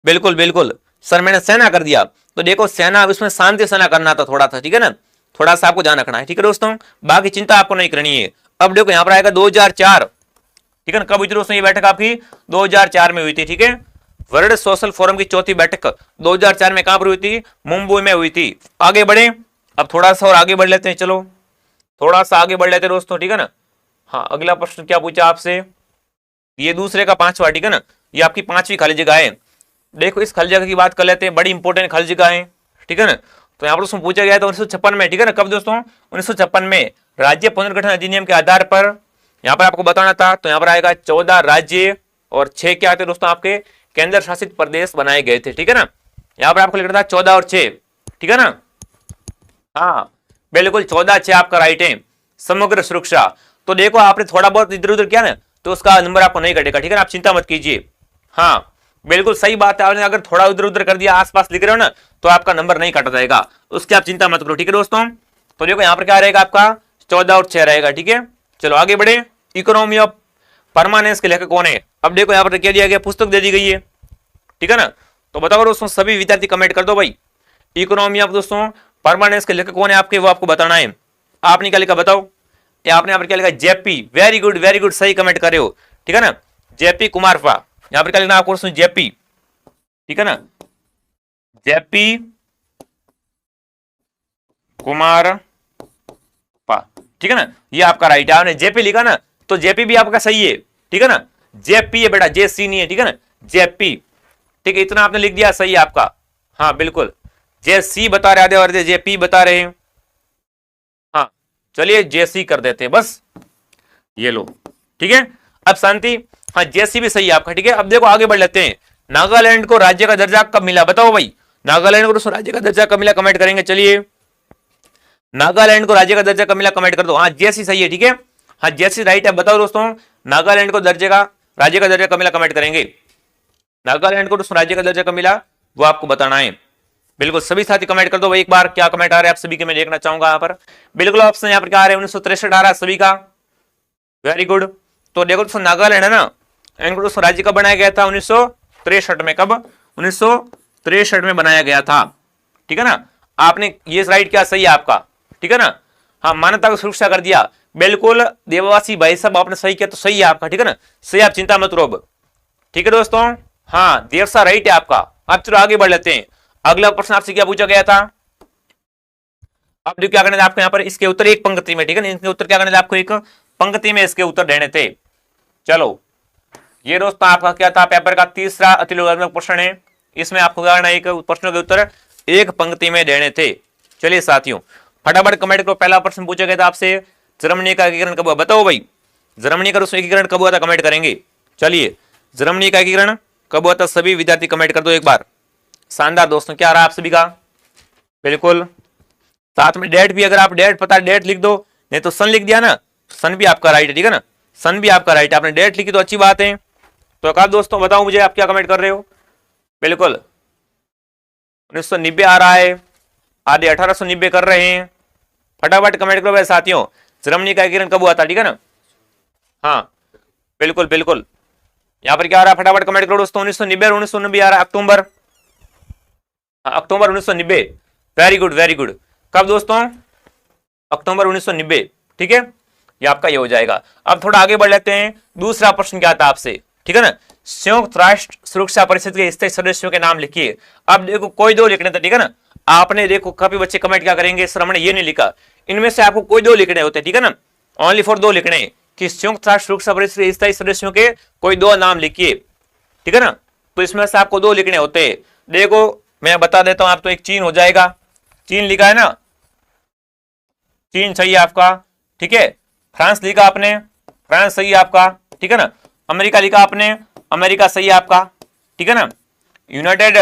बिल्कुल बिल्कुल सर, मैंने सेना कर दिया। तो देखो, सेना उसमें शांति सेना करना था थोड़ा सा। ठीक है ना, थोड़ा सा आपको ध्यान रखना है। ठीक है दोस्तों, बाकी चिंता आपको नहीं करनी है। अब देखो, यहाँ पर आएगा 2004। ठीक है ना, कब हुई थी दोस्तों ये बैठक? आपकी 2004 में हुई थी। ठीक है, वर्ल्ड सोशल फोरम की चौथी बैठक 2004 में कहां पर हुई थी? मुंबई में हुई थी। आगे बढ़े, अब थोड़ा सा और आगे बढ़ लेते हैं। चलो थोड़ा सा आगे बढ़ लेते हैं दोस्तों। ठीक है ना, हाँ, अगला प्रश्न क्या पूछा आपसे? ये दूसरे का पांचवा। ठीक है ना, ये आपकी पांचवी खाली जगह है। देखो, इस खाली जगह की बात कर लेते हैं, बड़ी इंपॉर्टेंट खाली जगह है। ठीक है ना, तो यहाँ पर उसमें पूछा गया था 1956 में। ठीक है ना, कब दोस्तों? 1956 में राज्य पुनर्गठन अधिनियम के आधार पर यहाँ पर आपको बताना था। तो यहाँ पर आएगा 14 राज्य और 6 क्या थे दोस्तों? आपके केंद्र शासित प्रदेश बनाए गए थे। ठीक है ना, यहाँ पर आपको लिखना था 14 और 6। ठीक है ना, हाँ बिल्कुल, 14 6 आपका राइट है। समग्र सुरक्षा। तो देखो, आपने थोड़ा बहुत इधर उधर किया ना, तो उसका नंबर आपको नहीं कटेगा। ठीक है ना, आप चिंता मत कीजिए। हाँ बिल्कुल सही बात है, आपने अगर थोड़ा उधर उधर कर दिया, आसपास लिख रहे हो ना, तो आपका नंबर नहीं कट जाएगा, उसकी आप चिंता मत करो। ठीक है दोस्तों, तो देखो यहाँ पर क्या रहेगा आपका? 14 और 6 रहेगा। ठीक है, चलो आगे बढ़े। इकोनॉमी ऑफ परमानेंस के लेखक कौन है? अब देखो, यहाँ पर क्या दिया गया? पुस्तक दे दी गई है। ठीक है ना, तो बताओ दोस्तों, सभी विद्यार्थी कमेंट कर दो भाई। इकोनॉमी ऑफ दोस्तों परमानेंस के लेखक कौन है आपके? वो आपको बताना है। आपने क्या लिखा बताओ? आपने यहाँ पर क्या लिखा? जेपी। वेरी गुड, सही कमेंट कर रहे हो। ठीक है ना, जेपी कुमारपा। यहाँ पर क्या लिखना आपको? जेपी। ठीक है ना, जेपी कुमारपा। ठीक है ना, ये आपका राइट है। आपने जेपी लिखा ना, तो जेपी भी आपका सही है। ठीक है ना, जेपी है बेटा, जेसी नहीं है। ठीक है ना, जेपी। ठीक है, इतना आपने लिख दिया, सही है आपका। हाँ बिल्कुल, जेसी बता रहे और जेपी बता रहे हैं। हाँ चलिए, जेसी कर देते हैं बस, ये लो। ठीक है, अब शांति। हाँ, जेसी भी सही है आपका। ठीक है, अब देखो आगे बढ़ लेते हैं। नागालैंड को राज्य का दर्जा कब मिला? बताओ भाई, नागालैंड को राज्य का दर्जा कब मिला? कमेंट करेंगे। चलिए, नागालैंड को राज्य का दर्जा कब मिला? कमेंट कर दो। हाँ, जेसी सही है। ठीक है, हाँ जेसी राइट है। बताओ दोस्तों, नागालैंड को राज्य का दर्जा कब मिला? कमेंट करेंगे। नागालैंड को दोस्तों राज्य का दर्जा कब मिला, वो आपको बताना है। बिल्कुल, सभी साथी कमेंट कर दो भाई एक बार, क्या कमेंट आ रहे हैं आप सभी के, मैं देखना चाहूंगा यहाँ पर। बिल्कुल ऑप्शन यहाँ पर क्या आ रहे हैं? 1963 आ रहा है सभी का। Very good. तो देखो दोस्तों, नागालैंड है ना, इनको दोस्तों राज्य कब बनाया गया था? 1963 में। कब? 1963 में बनाया गया था। ठीक है ना, आपने ये राइट क्या सही है आपका? ठीक है ना, हाँ, मान्यता को सुरक्षा कर दिया। बिल्कुल देववासी भाई साहब, आपने सही किया, तो सही है आपका। ठीक है ना, सही, आप चिंता मत करो। ठीक है दोस्तों, हाँ देवसा राइट है आपका। अब चलो आगे बढ़ लेते हैं। अगला प्रश्न आपसे क्या पूछा गया था? अब देखो क्या करना था आपको यहाँ पर, इसके उत्तर एक पंक्ति में। ठीक है ना, इसके उत्तर क्या करना था आपको? एक पंक्ति में इसके उत्तर देने थे। चलो, ये दोस्तों आपका क्या था? पेपर का तीसरा अति लोकात्मक प्रश्न है। इसमें आपको क्या करना है? एक प्रश्न के उत्तर एक पंक्ति में देने थे। चलिए साथियों, फटाफट कमेंट करो। पहला प्रश्न पूछा गया था आपसे, जर्मनी का एकीकरण कब हुआ? बताओ भाई, जर्मनी का एकीकरण कब हुआ था? कमेंट करेंगे। चलिए, जर्मनी का एकीकरण कब हुआ था? सभी विद्यार्थी कमेंट कर दो एक बार। शानदार दोस्तों, क्या रहा आप सभी का? बिल्कुल, साथ में डेट भी, अगर आप डेट पता डेट लिख दो, नहीं तो सन लिख दिया ना, सन भी आपका राइट है। ठीक है ना, सन भी आपका राइट है। आपने डेट लिखी तो अच्छी बात है। तो कहा दोस्तों, बताओ मुझे आप क्या कमेंट कर रहे हो? बिल्कुल 1990 आ रहा है, आधे 1890 कर रहे हैं। फटाफट कमेंट करो मेरे साथियों, जर्मनी का एकीकरण कब हुआ था, ठीक है ना। हाँ बिल्कुल बिल्कुल, यहाँ पर क्या आ रहा है, फटाफट कमेंट करो दोस्तों। 1990 और 1990 आ रहा है, अक्टूबर, अक्टूबर 1990। Very good very good. कब दोस्तों, अक्टूबर 1990, ठीक है, ये आपका ये हो जाएगा। अब थोड़ा आगे बढ़ लेते हैं, दूसरा प्रश्न क्या था आपसे, ठीक है ना। संयुक्त राष्ट्र सुरक्षा परिषद के स्थायी सदस्यों के नाम लिखिए। अब देखो कोई दो लिखने थे, ठीक है ना। आपने देखो काफी बच्चे कमेंट क्या करेंगे, सर हमने ये नहीं लिखा, इनमें से आपको कोई दो लिखने होते, ठीक है ना, ओनली फॉर दो लिखने कि संयुक्त राष्ट्र सुरक्षा परिषद के स्थायी सदस्यों के कोई दो नाम लिखिए, ठीक है ना। तो इसमें से आपको दो लिखने होते हैं। देखो मैं बता देता हूं, आप तो एक चीन हो जाएगा, चीन लिखा है ना, चीन सही है आपका, ठीक है। फ्रांस लिखा आपने, फ्रांस सही है आपका, ठीक है ना। अमेरिका लिखा आपने, अमेरिका सही है आपका, ठीक है ना। यूनाइटेड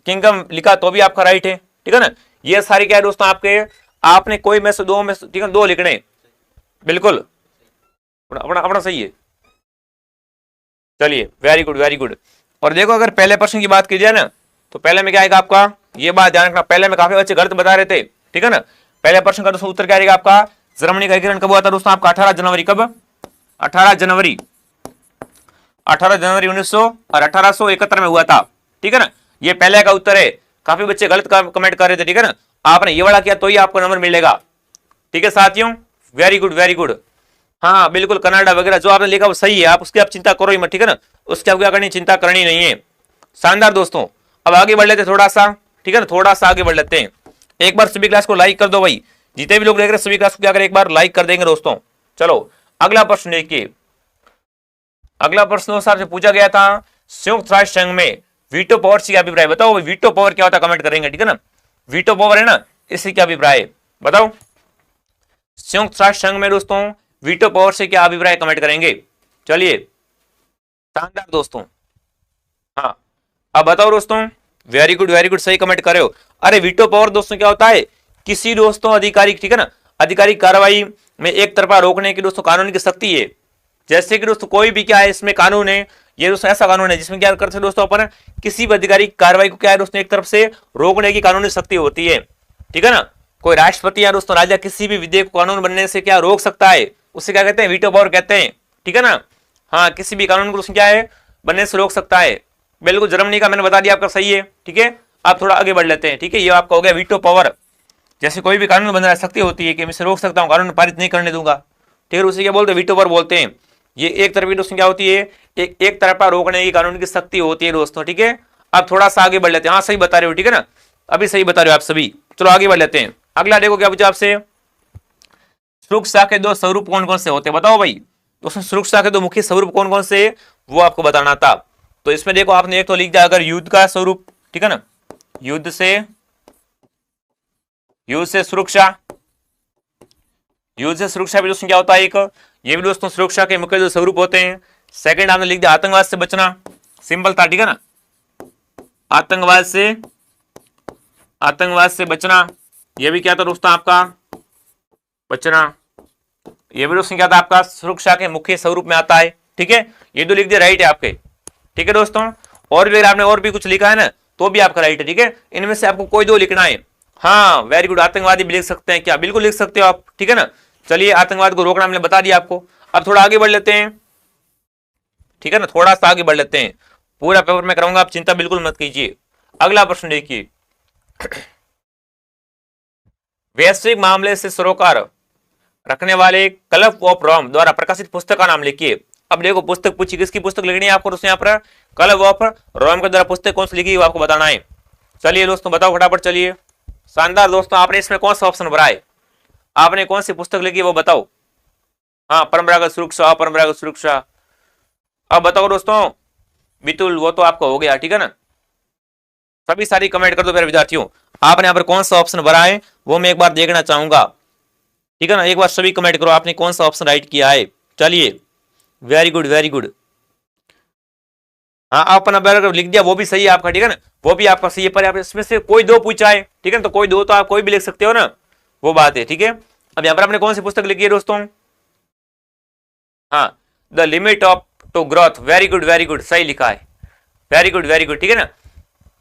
किंगडम लिखा तो भी आपका राइट है, ठीक है ना। ये सारी क्या है दोस्तों आपके, आपने कोई में से दो में से, ठीक है, दो लिखने, बिल्कुल अपना अपना सही है। चलिए वेरी गुड वेरी गुड। और देखो अगर पहले प्रश्न की बात की जाए ना, तो पहले में क्या आएगा आपका, ये बात ध्यान रखना, पहले में काफी बच्चे गलत बता रहे थे, ठीक है ना। पहले प्रश्न का दोस्तों उत्तर क्या आएगा आपका, जर्मनी का एकीकरण कब हुआ था दोस्तों आपका, 18 जनवरी। कब, 18 जनवरी, 18 जनवरी 1900 और 1871 में हुआ था, ठीक है ना। ये पहले का उत्तर है। काफी बच्चे गलत कमेंट कर रहे थे, ठीक है ना। आपने ये वाला किया तो ही आपको नंबर मिलेगा, ठीक है साथियों। Very good very good. हाँ बिल्कुल, कनाडा वगैरह जो आपने लिखा वो सही है, आप उसकी आप चिंता करो ही मत, ठीक है ना। उसकी आपको क्या करनी, चिंता करनी नहीं है। शानदार दोस्तों, अब आगे बढ़ लेते थोड़ा सा, ठीक है ना, थोड़ा सा आगे बढ़ लेते हैं। एक बार सभी क्लास को लाइक कर दो भाई, जितने भी लोग देख रहे हैं सभी क्लास को क्या करें, एक बार लाइक कर देंगे दोस्तों। चलो अगला प्रश्न देखिए। अगला प्रश्न दोस्तों आपसे पूछा गया था, संयुक्त राष्ट्र संघ में वीटो पावर से क्या अभिप्राय, बताओ वीटो पावर क्या होता है, कमेंट करेंगे, ठीक है ना। वीटो पावर है ना, इससे क्या अभिप्राय है बताओ। संयुक्त राष्ट्र संघ में दोस्तों वीटो पावर से क्या अभिप्राय, कमेंट करेंगे। चलिए शानदार दोस्तों, हाँ अब बताओ दोस्तों। वेरी गुड सही कमेंट कर रहे हो। अरे वीटो पावर दोस्तों क्या होता है, किसी दोस्तों अधिकारी, ठीक है ना, आधिकारिक कार्रवाई में एक तरफा रोकने की दोस्तों कानून की शक्ति है। जैसे कि दोस्तों कोई भी क्या है इसमें कानून है, ये दोस्तों ऐसा कानून है जिसमें क्या करते हैं दोस्तों अपन किसी भी आधिकारिक कार्रवाई को क्या है दोस्तों एक तरफ से रोकने की कानूनी शक्ति होती है, ठीक है ना। कोई राष्ट्रपति या दोस्तों राजा किसी भी विधेयक को कानून बनने से क्या रोक सकता है, उससे क्या कहते हैं, वीटो पावर कहते हैं, ठीक है ना। हाँ किसी भी कानून को उसमें क्या है बनने से रोक सकता है। बिल्कुल जर्मनी का मैंने बता दिया आपका सही है, ठीक है। आप थोड़ा आगे बढ़ लेते हैं, ठीक है। ये आपका हो गया वीटो पावर, जैसे कोई भी कानून बन रहा है शक्ति होती है कि मैं इसे रोक सकता हूँ, कानून पारित नहीं करने दूंगा, ठीक है। उसे क्या बोलते हैं, वीटो पावर बोलते हैं। ये एक तरफी दोस्तों क्या होती है, एक तरफा रोकने की कानून की शक्ति होती है दोस्तों, ठीक है। आप थोड़ा सा आगे बढ़ लेते हैं, हाँ सही बता रहे हो, ठीक है ना, अभी सही बता रहे हो आप सभी। चलो आगे बढ़ लेते हैं। अगला देखो क्या पूछा आपसे, सुरक्षा के दो स्वरूप कौन कौन से होते हैं, बताओ भाई दोस्तों। सुरक्षा के दो मुख्य स्वरूप कौन कौन से वो आपको बताना था। तो इसमें देखो आपने एक तो लिख दिया अगर युद्ध का स्वरूप, ठीक है ना, युद्ध से सुरक्षा, युद्ध से सुरक्षा भी दोस्तों क्या होता है एक, ये भी दोस्तों सुरक्षा के मुख्य जो स्वरूप होते हैं। सेकंड आपने लिख दिया आतंकवाद से बचना, सिंपल था, ठीक है ना, आतंकवाद से बचना, ये भी क्या था दोस्तों आपका बचना, ये भी दोस्तों क्या था आपका सुरक्षा के मुख्य स्वरूप में आता है, ठीक है। ये तो लिख दिया राइट है आपके, ठीक है दोस्तों। और भी अगर आपने और भी कुछ लिखा है ना तो भी आपका राइट है, ठीक है। इनमें से आपको कोई दो लिखना है। हाँ वेरी गुड, आतंकवादी भी लिख सकते हैं क्या, बिल्कुल लिख सकते हो आप, ठीक है ना। चलिए आतंकवाद को रोकना हमने बता दिया आपको। अब थोड़ा आगे बढ़ लेते हैं, ठीक है ना, थोड़ा सा आगे बढ़ लेते हैं। पूरा पेपर में कराऊंगा, आप चिंता बिल्कुल मत कीजिए। अगला प्रश्न देखिए, वैश्विक मामले से सरोकार रखने वाले क्लब ऑफ रोम द्वारा प्रकाशित पुस्तक का नाम लिखिए। अब देखो पुस्तक पूछी, किसकी पुस्तक लिखनी है आपको, यहाँ पर क्लब ऑफ रोम के द्वारा पुस्तक कौन सी लिखी है आपको बताना है। चलिए दोस्तों बताओ फटाफट, चलिए शानदार दोस्तों। आपने इसमें कौन सा ऑप्शन भरा है, आपने कौन सी पुस्तक लिखी है वो बताओ। हाँ परंपरागत सुरक्षा, अपरंपरागत सुरक्षा। अब बताओ दोस्तों, बिल्कुल वो तो आपका हो गया, ठीक है ना। सभी सारी कमेंट कर दो मेरे विद्यार्थियों, आपने यहाँ पर कौन सा ऑप्शन भरा है वो मैं एक बार देखना चाहूंगा, ठीक है ना। एक बार सभी कमेंट करो आपने कौन सा ऑप्शन राइट किया है। चलिए वेरी गुड। हाँ आपने अगर लिख दिया वो भी सही है आपका, ठीक है ना, वो भी आपका सही है। पर इसमें से कोई दो पूछा है, ठीक है, तो कोई दो तो आप कोई भी लिख सकते हो ना, वो बात है, ठीक है। अब यहाँ पर आपने कौन सी पुस्तक लिखी है दोस्तों, हाँ the limit of to growth, very good सही लिखा है, वेरी गुड, ठीक है ना,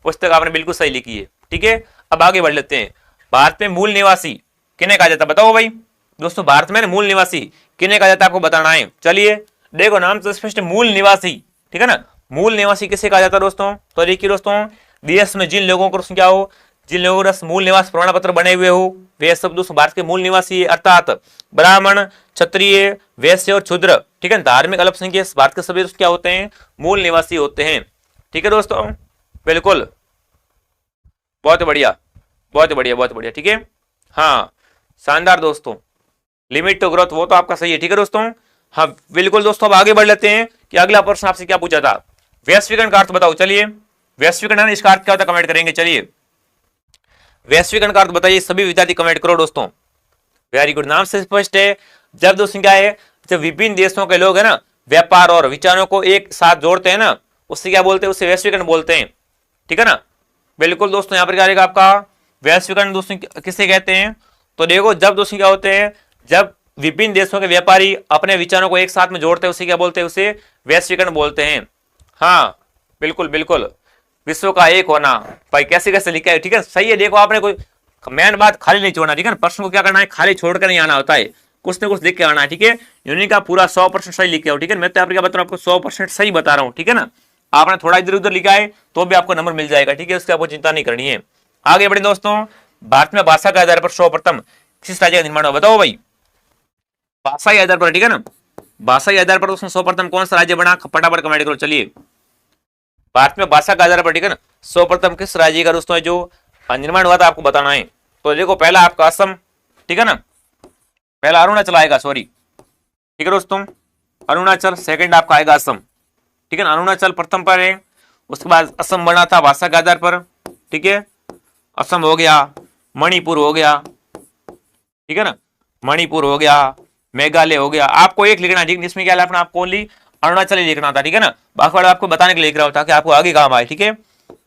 पुस्तक आपने बिल्कुल सही लिखी है, ठीक है। अब आगे बढ़ लेते हैं। भारत में मूल निवासी किन्हें कहा जाता है बताओ भाई दोस्तों, भारत में मूल निवासी किन्हें कहा जाता है आपको बताना है। चलिए देखो नाम तो स्पष्ट, मूल निवासी, ठीक है ना। मूल निवासी किसे कहा जाता है दोस्तों, तो देखिए दोस्तों, देश में जिन लोगों को क्या हो, जिन लोगों के मूल निवास प्रमाण पत्र बने हुए हो, वे सब दोस्तों भारत के मूल निवासी, अर्थात ब्राह्मण, क्षत्रिय, वैश्य और शूद्र, ठीक है, धार्मिक अल्पसंख्यक भारत के सभी क्या होते हैं, मूल निवासी होते हैं। ठीक है दोस्तों, बिल्कुल, बहुत बढ़िया बहुत बढ़िया बहुत बढ़िया, ठीक है। हाँ शानदार दोस्तों, लिमिट टू ग्रोथ वो तो आपका सही है, ठीक है दोस्तों। हाँ बिल्कुल दोस्तों, अब आगे बढ़ लेते हैं कि अगला प्रश्न आपसे क्या पूछा था, वैश्वीकरण का अर्थ बताओ। चलिए वैश्वीकरण इसका अर्थ क्या होता है कमेंट करेंगे। चलिए वैश्वीकरण का अर्थ बताइए, सभी विद्यार्थी कमेंट करो दोस्तों। वेरी गुड, नाम से स्पष्ट है, जब दोस्तों क्या है, जब विभिन्न देशों के लोग है ना व्यापार और विचारों को एक साथ जोड़ते हैं ना, उससे क्या बोलते हैं, उससे वैश्वीकरण बोलते हैं, ठीक है ना। बिल्कुल दोस्तों, यहाँ पर क्या रहेगा आपका, वैश्वीकरण दोस्तों किसे कहते हैं, तो देखो जब दोस्तों क्या होते हैं, जब विभिन्न देशों के व्यापारी अपने विचारों को एक साथ में जोड़ते हैं, उसे क्या बोलते हैं, उसे वैश्वीकरण बोलते हैं। हाँ बिल्कुल बिल्कुल, विश्व का एक होना, भाई कैसे कैसे लिखा है, ठीक है, सही है। देखो आपने कोई मेन बात खाली नहीं छोड़ना, ठीक है ना, प्रश्न को क्या करना है, खाली छोड़कर नहीं आना होता है, कुछ ना कुछ लिख के आना है, ठीक है। यूनिक का पूरा 100% सही लिखे हो, ठीक है, मैं तो आपको क्या बता रहा हूँ, आपको 100% सही बता रहा हूँ, ठीक है ना। आपने थोड़ा इधर उधर लिखा है तो भी आपको नंबर मिल जाएगा, ठीक है, उसकी आपको चिंता नहीं करनी है। आगे बढ़े दोस्तों, भारत में भाषा के आधार पर सर्वप्रथम किस राज्य का निर्माण हुआ, बताओ भाई, भाषा के आधार पर, ठीक है ना, भाषा के आधार पर दोस्तों सर्वप्रथम कौन सा राज्य बना, फटाफट कमेंट करो। चलिए भारत में भाषा के आधार पर, ठीक है ना, सर्वप्रथम किस राज्य का दोस्तों जो निर्माण हुआ था आपको बताना है। तो देखो पहला आपका असम, ठीक है ना, पहला अरुणाचल आएगा, सॉरी, ठीक है दोस्तों, अरुणाचल, सेकंड आपका आएगा असम, ठीक है ना, अरुणाचल प्रथम पर है, उसके बाद असम बना था भाषा के आधार पर, ठीक है, असम हो गया, मणिपुर हो गया, ठीक है ना, मणिपुर हो गया, मेघालय हो गया। आपको एक लिखना, ठीक है, इसमें क्या लिखना, आपको ओनली अरुणाचल ही लिखना था, ठीक है ना, बाकी आपको बताने के लिए लिख रहा था कि आपको आगे काम आए, ठीक है।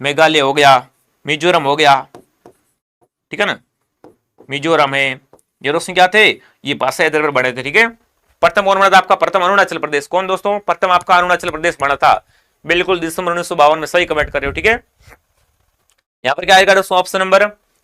मेघालय हो गया, मिजोरम हो गया, ठीक है ना, मिजोरम है, ये दोस्तों क्या थे, ये भाषा आधार पर बने थे, ठीक है। प्रथम कौन बना था आपका, प्रथम अरुणाचल प्रदेश, कौन दोस्तों, प्रथम आपका अरुणाचल प्रदेश बना था, बिल्कुल दिसंबर 1952 में, सही कमेंट कर रहे हो, ठीक है। यहाँ पर क्या आएगा दोस्तों, ऑप्शन नंबर,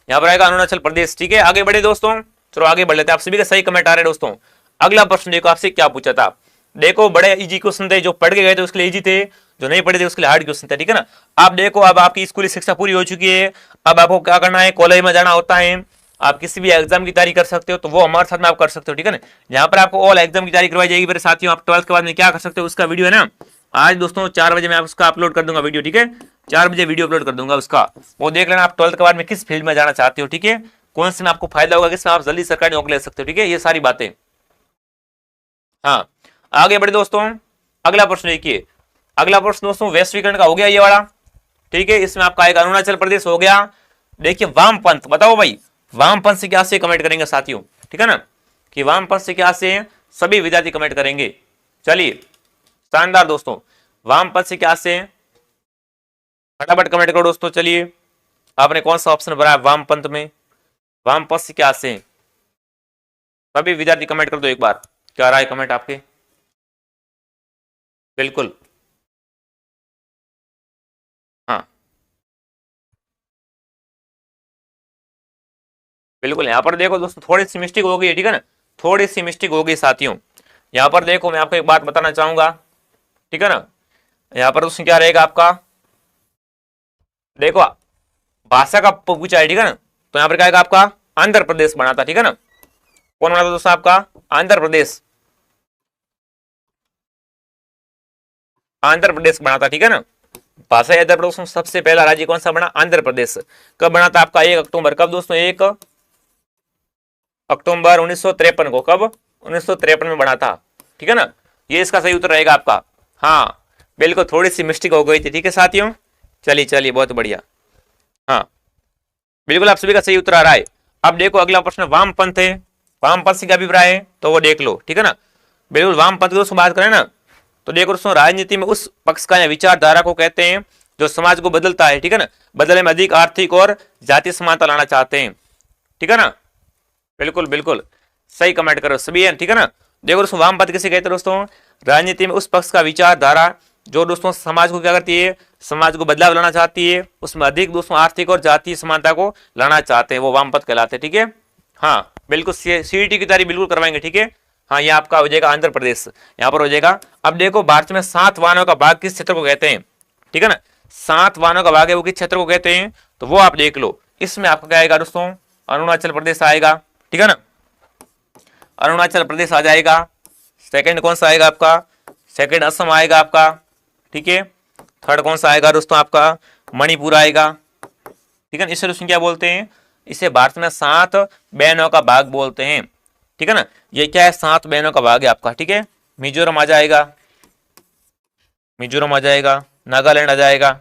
यहाँ पर आएगा अरुणाचल प्रदेश, ठीक है। आगे बढ़े दोस्तों, चलो आगे बढ़ लेते हैं, आप सभी का सही कमेंट आ रहे हैं दोस्तों। अगला प्रश्न देखो, आपसे क्या पूछा था, देखो बड़े इजी क्वेश्चन थे, जो पढ़ के गए थे उसके लिए इजी थे, जो नहीं पढ़े थे उसके लिए हार्ड क्वेश्चन थे, ठीक है ना। आप देखो अब आपकी स्कूली शिक्षा पूरी हो चुकी है, अब आपको क्या करना है, कॉलेज में जाना होता है, आप किसी भी एग्जाम की तैयारी कर सकते हो, तो वो हमारे साथ में आप कर सकते हो, ठीक है ना। यहाँ पर आपको ऑल एग्जाम की तैयारी करवाई जाएगी मेरे साथियों। आप 12th के बाद में क्या कर सकते हो, उसका वीडियो है ना, आज दोस्तों 4 बजे मैं उसका अपलोड कर दूंगा वीडियो, ठीक है, 4 बजे वीडियो अपलोड कर दूंगा उसका, वो देख लेना। आप 12th के बाद में किस फील्ड में जाना चाहते हो, ठीक है, कौन से में आपको फायदा होगा, किसमें आप जल्दी सरकारी नौकरी ले सकते हो, ठीक है, ये सारी बातें। हाँ आगे बढ़े दोस्तों, अगला प्रश्न देखिए, अगला प्रश्न दोस्तों वैश्वीकरण का हो गया ये वाला, ठीक है, इसमें आपका आएगा अरुणाचल प्रदेश हो गया। देखिए वामपंथ बताओ भाई, वामपंथ से क्या से कमेंट करेंगे साथियों, ठीक है ना, कि वामपंथ से क्या से सभी विद्यार्थी कमेंट करेंगे। चलिए शानदार दोस्तों, वामपंथ से क्या से फटाफट कमेंट करो दोस्तों। चलिए आपने कौन सा ऑप्शन भरा है वामपंथ में, वामपंथ से क्या से, सभी विद्यार्थी कमेंट कर दो एक बार, क्या रहा है कमेंट आपके, बिल्कुल हाँ बिल्कुल। यहाँ पर देखो दोस्तों थोड़ी सी मिस्टेक हो गई है, ठीक है ना, थोड़ी सी मिस्टेक हो गई साथियों। यहाँ पर देखो मैं आपको एक बात बताना चाहूंगा, ठीक है ना, यहाँ पर दोस्तों क्या रहेगा आपका, देखो भाषा का पूछा है, ठीक है ना, तो यहाँ पर क्या आएगा आपका आंध्र प्रदेश बना था, ठीक है ना, कौन बना था दोस्तों आपका, आंध्र प्रदेश, आंध्र प्रदेश बना था, ठीक है ना। भाषा आधार पर दोस्तों सबसे पहला राज्य कौन सा बना, आंध्र प्रदेश, कब बना था आपका 1 अक्टूबर, कब दोस्तों 1 अक्टूबर 1953 को, कब 1953 में बना था, ठीक है ना, ये इसका सही उत्तर रहेगा आपका। हाँ बिल्कुल, थोड़ी सी मिस्टेक हो गई थी, ठीक है साथियों। चलिए चलिए बहुत बढ़िया, हाँ बिल्कुल आप सभी का सही उत्तर आ रहा है। अब देखो अगला प्रश्न वामपंथ है, वामपंथ से क्या अभिप्राय है तो वो देख लो, ठीक है ना। बिल्कुल वामपंथ की दोस्तों बात करें ना, तो देखो दोस्तों राजनीति में उस पक्ष का या विचारधारा को कहते हैं जो समाज को बदलता है, ठीक है ना, बदले में अधिक आर्थिक और जातीय समानता लाना चाहते हैं, ठीक है ना, बिल्कुल बिल्कुल सही कमेंट करो सभी है, ठीक है ना। देखो दोस्तों वामपंथ किसे कहते हैं दोस्तों, राजनीति में उस पक्ष का विचारधारा जो दोस्तों समाज को क्या करती है, समाज को बदलाव लाना चाहती है, उसमें अधिक दोस्तों आर्थिक और जातीय समानता को लाना चाहते हैं, वो वामपंथ कहलाते हैं, ठीक है। हाँ बिल्कुल सीईटी की तैयारी बिल्कुल करवाएंगे, ठीक है। हाँ, ये आपका हो जाएगा आंध्र प्रदेश, यहाँ पर हो जाएगा। अब देखो भारत में 7 वाहनों का भाग किस क्षेत्र को कहते हैं, ठीक है ना। 7 वाहनों का भाग है वो किस क्षेत्र को कहते हैं, तो वो आप देख लो। इसमें आपका क्या आएगा दोस्तों, अरुणाचल प्रदेश आएगा, ठीक है ना, अरुणाचल प्रदेश आ जाएगा। सेकंड कौन सा आएगा आपका, सेकंड असम आएगा आपका, ठीक है। थर्ड कौन सा आएगा दोस्तों आपका, मणिपुर आएगा, ठीक है ना। इसे दोस्तों क्या बोलते हैं, इसे भारत में 7 बहनों का भाग बोलते हैं, ठीक है ना। ये क्या है, 7 बहनों का भाग है आपका, ठीक है। मिजोरम आ जाएगा, मिजोरम आ जाएगा, नागालैंड आ जाएगा।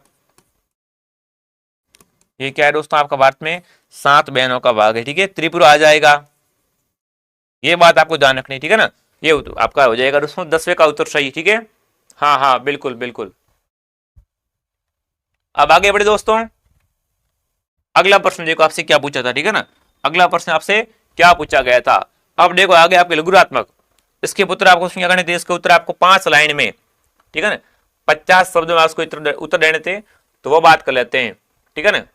ये क्या है दोस्तों आपका भारत में 7 बहनों का भाग है, ठीक है। त्रिपुरा आ जाएगा, ये बात आपको ध्यान रखनी, ठीक है ना। ये आपका हो जाएगा दोस्तों 10वें का उत्तर सही, ठीक है। हाँ हाँ बिल्कुल बिल्कुल। अब आगे बढ़े दोस्तों, अगला प्रश्न देखो आपसे क्या पूछा था, ठीक है ना। अगला प्रश्न आपसे क्या पूछा गया था। अब देखो आगे आपके लघुरात्मक, इसके उत्तर आपको क्या करने थे, इसके उत्तर आपको 5 लाइन में, ठीक है ना, 50 शब्दों में आपको उत्तर देने थे, तो वो बात कर लेते हैं, ठीक है ना।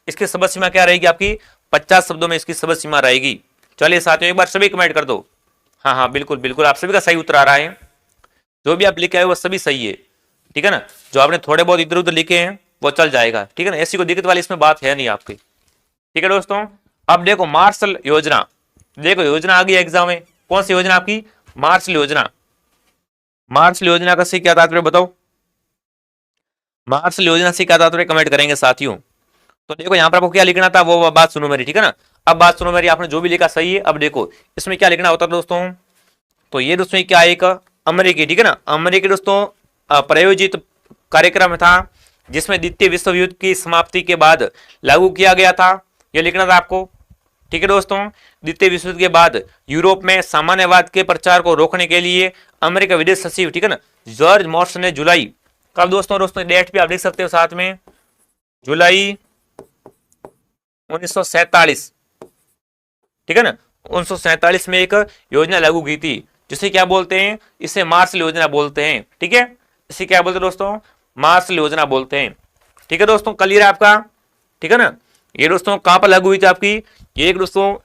इसकी शब्द सीमा क्या रहेगी आपकी, 50 शब्दों में इसकी शब्द सीमा रहेगी। चलिए साथियों, एक बार सभी कमेंट कर दो। हाँ हाँ बिल्कुल बिल्कुल, आप सभी का सही उत्तर आ रहा है। जो भी आप लिखे आए वो सभी सही है, ठीक है ना। जो आपने थोड़े बहुत इधर उधर लिखे हैं वो चल जाएगा, ठीक है ना। ऐसी कोई दिक्कत वाली इसमें बात है नहीं आपकी, ठीक है दोस्तों। अब देखो मार्शल योजना, देखो योजना आ गई एग्जाम में, कौन सी योजना आपकी, मार्शल योजना। मार्शल योजना का से क्या तात्पर्य बताओ, मार्शल योजना से क्या तात्पर्य कमेंट करेंगे साथियों। तो देखो यहाँ पर आपको क्या लिखना था वो बात सुनो मेरी, ठीक है ना। अब बात सुनो मेरी, आपने जो भी लिखा सही है। अब देखो इसमें क्या लिखना होता है दोस्तों, तो ये दोस्तों क्या एक अमेरिकी, ठीक है ना, अमेरिकी दोस्तों प्रायोजित कार्यक्रम था जिसमें द्वितीय विश्व युद्ध की समाप्ति के बाद लागू किया गया था, यह लिखना था आपको, ठीक है दोस्तों। द्वितीय विश्व युद्ध के बाद यूरोप में साम्यवाद के प्रचार को रोकने के लिए अमेरिका विदेश सचिव, ठीक है ना, जॉर्ज मॉर्सन ने जुलाई, कब दोस्तों, दोस्तों डेट भी आप लिख सकते हो साथ में, जुलाई 1947, ठीक है ना, 1947 में एक योजना लागू की थी जिसे क्या बोलते हैं, इसे मार्शल योजना बोलते हैं, ठीक है। इसे क्या बोलते हैं दोस्तों, मार्शल योजना बोलते हैं, ठीक है दोस्तों। क्लियर है आपका, ठीक है ना। ये दोस्तों कहां पर लागू हुई थी आपकी, ये एक दोस्तों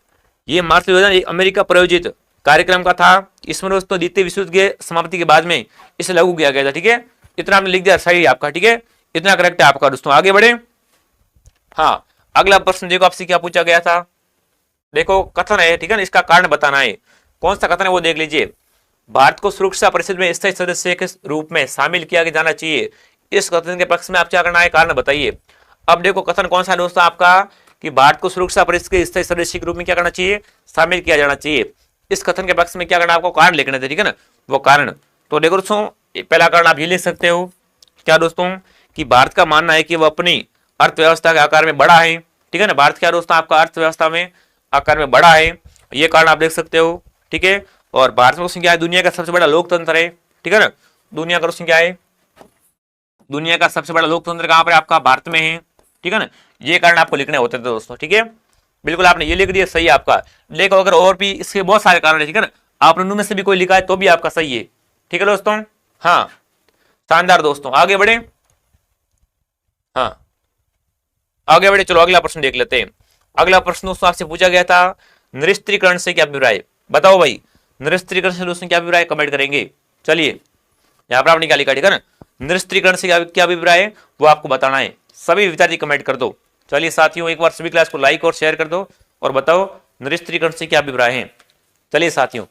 ये मार्शल योजना एक अमेरिका प्रायोजित कार्यक्रम का था। इसमें दोस्तों द्वितीय विश्व युद्ध के समाप्ति के बाद में इसे लागू किया गया था, ठीक है। इतना आपने लिख दिया, सही आपका, ठीक है, इतना करेक्ट है आपका दोस्तों। आगे बढ़े, हाँ अगला प्रश्न देखो आपसे क्या पूछा गया था। देखो कथन है, ठीक है ना, इसका कारण बताना है। कौन सा कथन है वो देख लीजिए। भारत को सुरक्षा परिषद में स्थायी सदस्य के रूप में शामिल किया जाना चाहिए, इस कथन के पक्ष में आप क्या करना है, कारण बताइए। अब देखो कथन कौन सा है दोस्तों आपका, कि भारत को सुरक्षा परिषद के स्थायी सदस्य के रूप में क्या करना चाहिए, शामिल किया जाना चाहिए। इस कथन के पक्ष में क्या करना, आपको कारण लिखने थे, ठीक है ना, वो कारण। तो देखो दोस्तों पहला कारण आप ये लिख सकते हो, क्या दोस्तों, कि भारत का मानना है कि वह अपनी अर्थव्यवस्था के आकार में बड़ा है, ठीक है ना। भारत क्या दोस्तों आपका अर्थव्यवस्था में आकार में बड़ा है, ये कारण आप देख सकते हो, ठीक है। और भारत में क्या है, दुनिया का सबसे बड़ा लोकतंत्र है, ठीक है ना। दुनिया का क्या है, दुनिया का सबसे बड़ा लोकतंत्र कहां पर आपका, भारत में है, ठीक है ना। ये कारण आपको लिखने होते थे दोस्तों, ठीक है। बिल्कुल आपने ये लिख दिया, सही आपका। देखो अगर और भी इसके बहुत सारे कारण है, ठीक है ना, आपने उनमें से भी कोई लिखा है तो भी आपका सही है, ठीक है दोस्तों। हाँ शानदार दोस्तों, आगे बढ़े, हाँ आगे बढ़े, चलो अगला प्रश्न देख लेते हैं। अगला प्रश्न दोस्तों आपसे पूछा गया था, निरस्त्रीकरण से क्या अभिप्राय, बताओ भाई, निरस्त्रीकरण से दोस्तों क्या अभिप्राय, कमेंट करेंगे। चलिए यहाँ पर आपने क्या लिखा, ठीक है ना, निरस्त्रीकरण से क्या अभिप्राय है वो आपको बताना है। सभी विद्यार्थी कमेंट कर दो। चलिए साथियों एक बार सभी क्लास को लाइक और शेयर कर दो और बताओ निरस्त्रीकरण से क्या अभिप्राय है। चलिए साथियों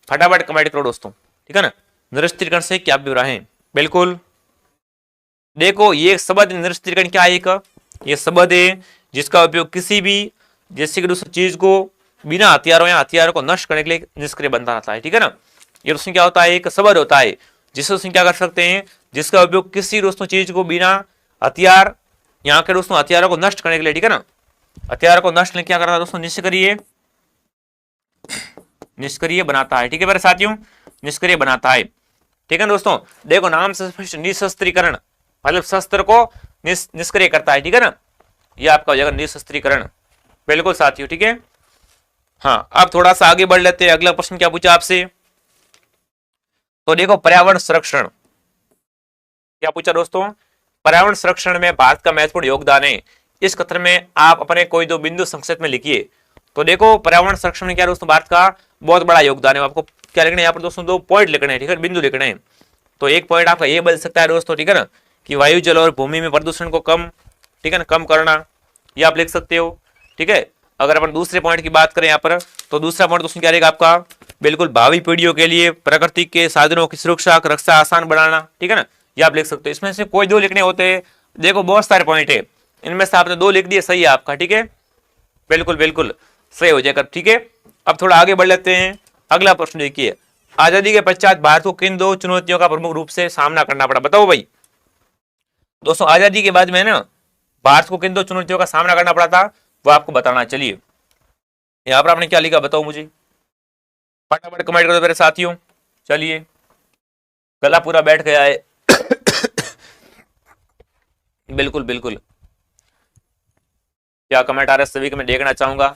फटाफट कमेंट करो दोस्तों, ठीक है ना, निरस्त्रीकरण से क्या अभिप्राय है। बिल्कुल देखो ये शब्द निरस्त्रीकरण क्या है, एक ये शब्द है जिसका उपयोग किसी भी जैसे कि दूसरी चीज को बिना हथियारों या हथियारों को नष्ट करने के लिए निष्क्रिय बनता रहता है, ठीक है ना। ये दोस्तों क्या होता है, एक शब्द होता है जिससे दोस्तों क्या कर सकते हैं, जिसका उपयोग किसी दोस्तों चीज को बिना हथियार यहाँ के दोस्तों हथियारों को नष्ट करने के लिए, ठीक है ना, हथियारों को नष्ट क्या करता है दोस्तों, निष्क्रिय बनाता है, ठीक है मेरे साथियों, निष्क्रिय बनाता है, ठीक है दोस्तों। देखो नाम से स्पष्ट, निशस्त्रीकरण मतलब शस्त्र को निष्क्रिय करता है, ठीक है ना, ये आपका हो जाएगा निशस्त्रीकरण। बिल्कुल साथियों, ठीक है। हाँ अब थोड़ा सा आगे बढ़ लेते हैं। अगला प्रश्न क्या पूछा आपसे, तो देखो पर्यावरण संरक्षण क्या पूछा दोस्तों, पर्यावरण संरक्षण में भारत का महत्वपूर्ण योगदान है, इस कथन में आप अपने कोई दो बिंदु संक्षेप में लिखिए। तो देखो पर्यावरण संरक्षण में क्या दोस्तों भारत का बहुत बड़ा योगदान है। आपको क्या लिखना है यहाँ पर दोस्तों, 2 पॉइंट लिखने हैं, ठीक है, बिंदु लिखने हैं। तो एक पॉइंट आपका ये बन सकता है दोस्तों, ठीक है ना, कि वायु जल और भूमि में प्रदूषण को कम, ठीक है ना, कम करना, ये आप लिख सकते हो, ठीक है। अगर अपन दूसरे पॉइंट की बात करें यहाँ पर, तो दूसरा पॉइंट दोस्तों क्या रहेगा आपका, बिल्कुल भावी पीढ़ियों के लिए प्रकृति के साधनों की सुरक्षा रक्षा आसान बनाना, ठीक है ना, ये आप लिख सकते हो। इसमें से कोई 2 लिखने होते हैं, देखो बहुत सारे पॉइंट है, इनमें से आपने 2 लिख दिए, सही है आपका, ठीक है, बिल्कुल बिल्कुल सही हो जाएगा, ठीक है। अब थोड़ा आगे बढ़ लेते हैं, अगला प्रश्न देखिए, आजादी के पश्चात भारत को किन 2 चुनौतियों का प्रमुख रूप से सामना करना पड़ा, बताओ भाई। दोस्तों आजादी के बाद में ना भारत को किन 2 चुनौतियों का सामना करना पड़ा था, वो आपको बताना। चलिए यहां पर आपने क्या लिखा बताओ मुझे, फटाफट कमेंट कर दो मेरे साथियों। चलिए गला पूरा बैठ गया है बिल्कुल बिल्कुल, क्या कमेंट आ रहा है सभी को मैं देखना चाहूंगा।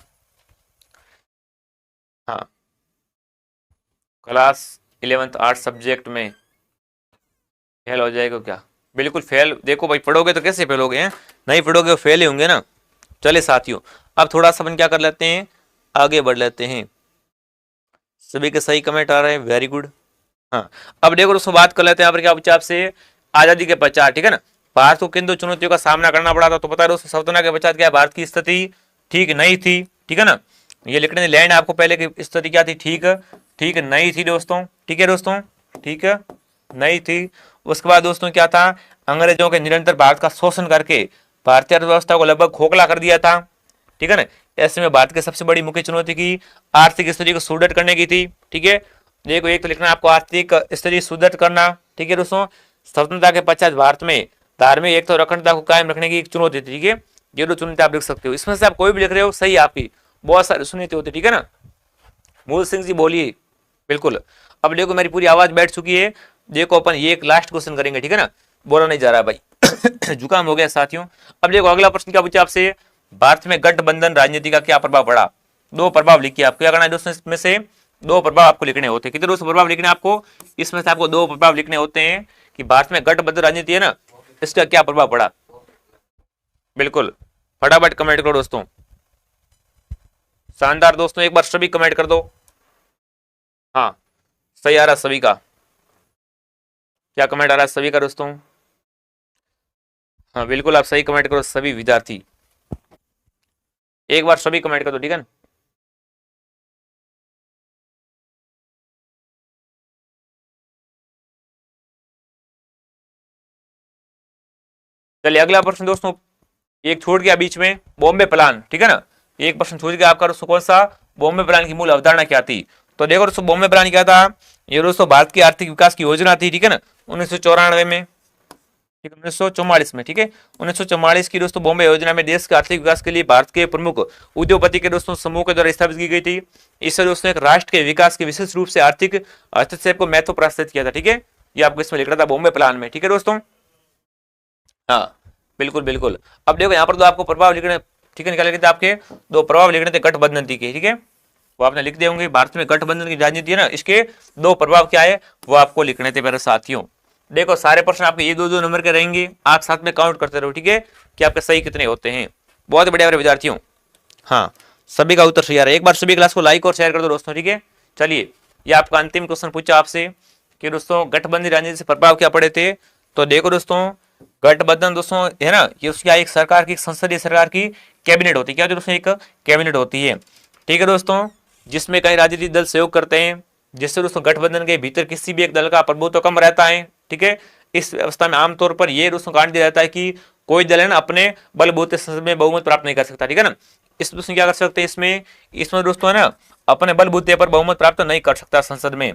हाँ, क्लास 11th आर्ट सब्जेक्ट में फेल हो जाएगा क्या, बिल्कुल फेल, देखो भाई पढ़ोगे तो कैसे फेल होगे हैं, नहीं पढ़ोगे तो फेल ही होंगे ना। चले साथियों अब थोड़ा सा अपन क्या कर लेते हैं, आगे बढ़ लेते हैं। सभी के सही कमेंट आ रहे हैं, वेरी गुड। हाँ अब देखो दोस्तों बात कर लेते हैं यहाँ पर क्या पूछा आपसे, आजादी के पश्चात, ठीक है ना, भारत को किन 2 चुनौतियों का सामना करना पड़ा था। तो पता है दोस्तों स्वतंत्रता के पश्चात क्या भारत की स्थिति ठीक नहीं थी, ठीक है ना, ये लिखने लैंड आपको पहले की स्थिति क्या थी, ठीक ठीक नहीं थी दोस्तों, ठीक है दोस्तों, ठीक है नहीं थी। उसके बाद दोस्तों क्या था, अंग्रेजों के निरंतर भारत का शोषण करके भारतीय अर्थव्यवस्था को लगभग खोखला कर दिया था, ठीक है ना। ऐसे में भारत की सबसे बड़ी मुख्य चुनौती की आर्थिक स्थिति को सुदृढ़ करने की थी, ठीक है। देखो एक तो लिखना आपको आर्थिक स्थिति सुदृढ़ करना, ठीक है दोस्तों। स्वतंत्रता के पश्चात भारत में धार्मिक एक तो अखंडता को कायम रखने की एक चुनौती थी, ठीक है, ये 2 चुनौती आप लिख सकते हो। इसमें से आप कोई भी लिख रहे हो सही, आपकी बहुत सारी चुनौती होती है, ठीक है ना। मूल सिंह जी बोलिए, बिल्कुल। अब देखो मेरी पूरी आवाज बैठ चुकी है, देखो अपन ये एक लास्ट क्वेश्चन करेंगे, ठीक है ना, बोला नहीं जा रहा भाई जुकाम हो गया साथियों। अब देखो अगला प्रश्न क्या पूछा आपसे, भारत में गठबंधन राजनीति का क्या प्रभाव पड़ा। 2 प्रभाव लिखिए, आपको क्या करना है दोस्तों, इसमें से 2 प्रभाव आपको लिखने होते हैं। कितने दोस्तों प्रभाव लिखने आपको, इसमें से आपको 2 प्रभाव लिखने होते हैं कि भारत में गठबंधन राजनीति है ना, इसका क्या प्रभाव पड़ा। बिल्कुल फटाफट कमेंट करो दोस्तों, शानदार दोस्तों, एक बार सभी कमेंट कर दो। हाँ सही आ रहा सभी का, क्या कमेंट आ रहा है सभी का दोस्तों। हाँ बिल्कुल आप सही कमेंट करो सभी विद्यार्थी, एक बार सभी कमेंट कर दो, ठीक है ना। चलिए अगला प्रश्न दोस्तों, एक छूट गया बीच में, बॉम्बे प्लान, ठीक है ना, एक प्रश्न छूट गया आपका दोस्तों, कौन सा, बॉम्बे प्लान की मूल अवधारणा क्या थी। तो देखो दोस्तों बॉम्बे प्लान क्या था, ये दोस्तों भारत की आर्थिक विकास की योजना थी, ठीक है ना, 1994 में, ठीक है 1944 में, ठीक है 1944 की दोस्तों बॉम्बे योजना में देश के आर्थिक विकास के लिए भारत के प्रमुख उद्योगपति के दोस्तों समूह के द्वारा स्थापित की गई थी। इससे दोस्तों एक राष्ट्र के विकास के विशेष रूप से आर्थिक हस्तक्षेप को महत्व प्रस्तुत किया था, ठीक है, ये आपको इसमें लिख रहा था बॉम्बे प्लान में, ठीक है दोस्तों। हाँ बिल्कुल बिल्कुल। अब देखो यहाँ पर तो आपको प्रभाव लिखने, ठीक है, निकाले थे आपके 2 प्रभाव लिखने थे गठबंधन के, ठीक है, वो आपने लिख दिए होंगे। भारत में गठबंधन की राजनीति है ना, इसके 2 प्रभाव क्या है वो आपको लिखने थे मेरे साथियों। देखो सारे प्रश्न आपके ये 2-2 नंबर के रहेंगे, आप साथ में काउंट करते रहो, ठीक है, कि आपके सही कितने होते हैं। बहुत बढ़िया मेरे विद्यार्थियों, हाँ सभी का उत्तर सही आ रहा है। एक बार सभी क्लास को लाइक और शेयर कर दो दोस्तों, ठीक है। चलिए ये आपका अंतिम क्वेश्चन पूछा आपसे कि दोस्तों गठबंधन राजनीति से प्रभाव क्या पड़े थे। तो देखो दोस्तों गठबंधन दोस्तों है ना, ये उसकी एक सरकार की, संसदीय सरकार की कैबिनेट होती है, क्या दोस्तों एक कैबिनेट होती है, ठीक है दोस्तों, जिसमें कई राजनीतिक दल सहयोग करते हैं, जिससे दोस्तों गठबंधन के भीतर किसी भी एक दल का प्रभुत्व कम रहता है, ठीक है। इस व्यवस्था में आमतौर पर यह दोस्तों काट दिया जाता है कि कोई दल है ना अपने बलबूते संसद में बहुमत प्राप्त नहीं कर सकता, ठीक है ना। इस दोस्तों क्या कर सकते हैं, इसमें दोस्तों है ना अपने बलबूते पर बहुमत प्राप्त नहीं कर सकता संसद में,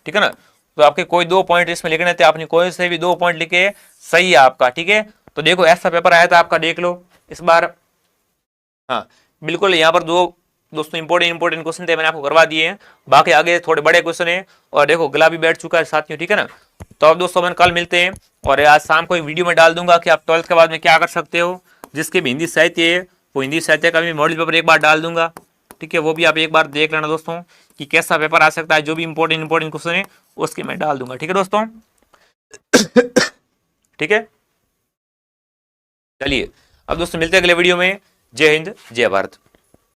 ठीक है ना। तो आपके कोई 2 पॉइंट इसमें लिखने थे, आपने कोई से भी 2 पॉइंट लिखे, सही है आपका, ठीक है। तो देखो ऐसा पेपर आया था आपका, देख लो इस बार। हाँ बिल्कुल यहाँ पर 2 दोस्तों इंपोर्टेंट क्वेश्चन थे, मैंने आपको करवा दिए हैं, बाकी आगे थोड़े बड़े क्वेश्चन है। और देखो गला भी बैठ चुका है साथियों, ठीक है ना। तो अब दोस्तों अपन कल मिलते हैं, और आज शाम को एक वीडियो में डाल दूंगा कि आप 12th के बाद में क्या कर सकते हो। जिसके भी हिंदी साहित्य है वो हिंदी साहित्य का भी मॉडल पेपर एक बार डाल दूंगा, ठीक है, वो भी आप एक बार देख लेना दोस्तों कि कैसा पेपर आ सकता है। जो भी इंपोर्टेंट क्वेश्चन है उसके मैं डाल दूंगा, ठीक है दोस्तों ठीक है। चलिए अब दोस्तों मिलते हैं अगले वीडियो में। जय हिंद जय भारत।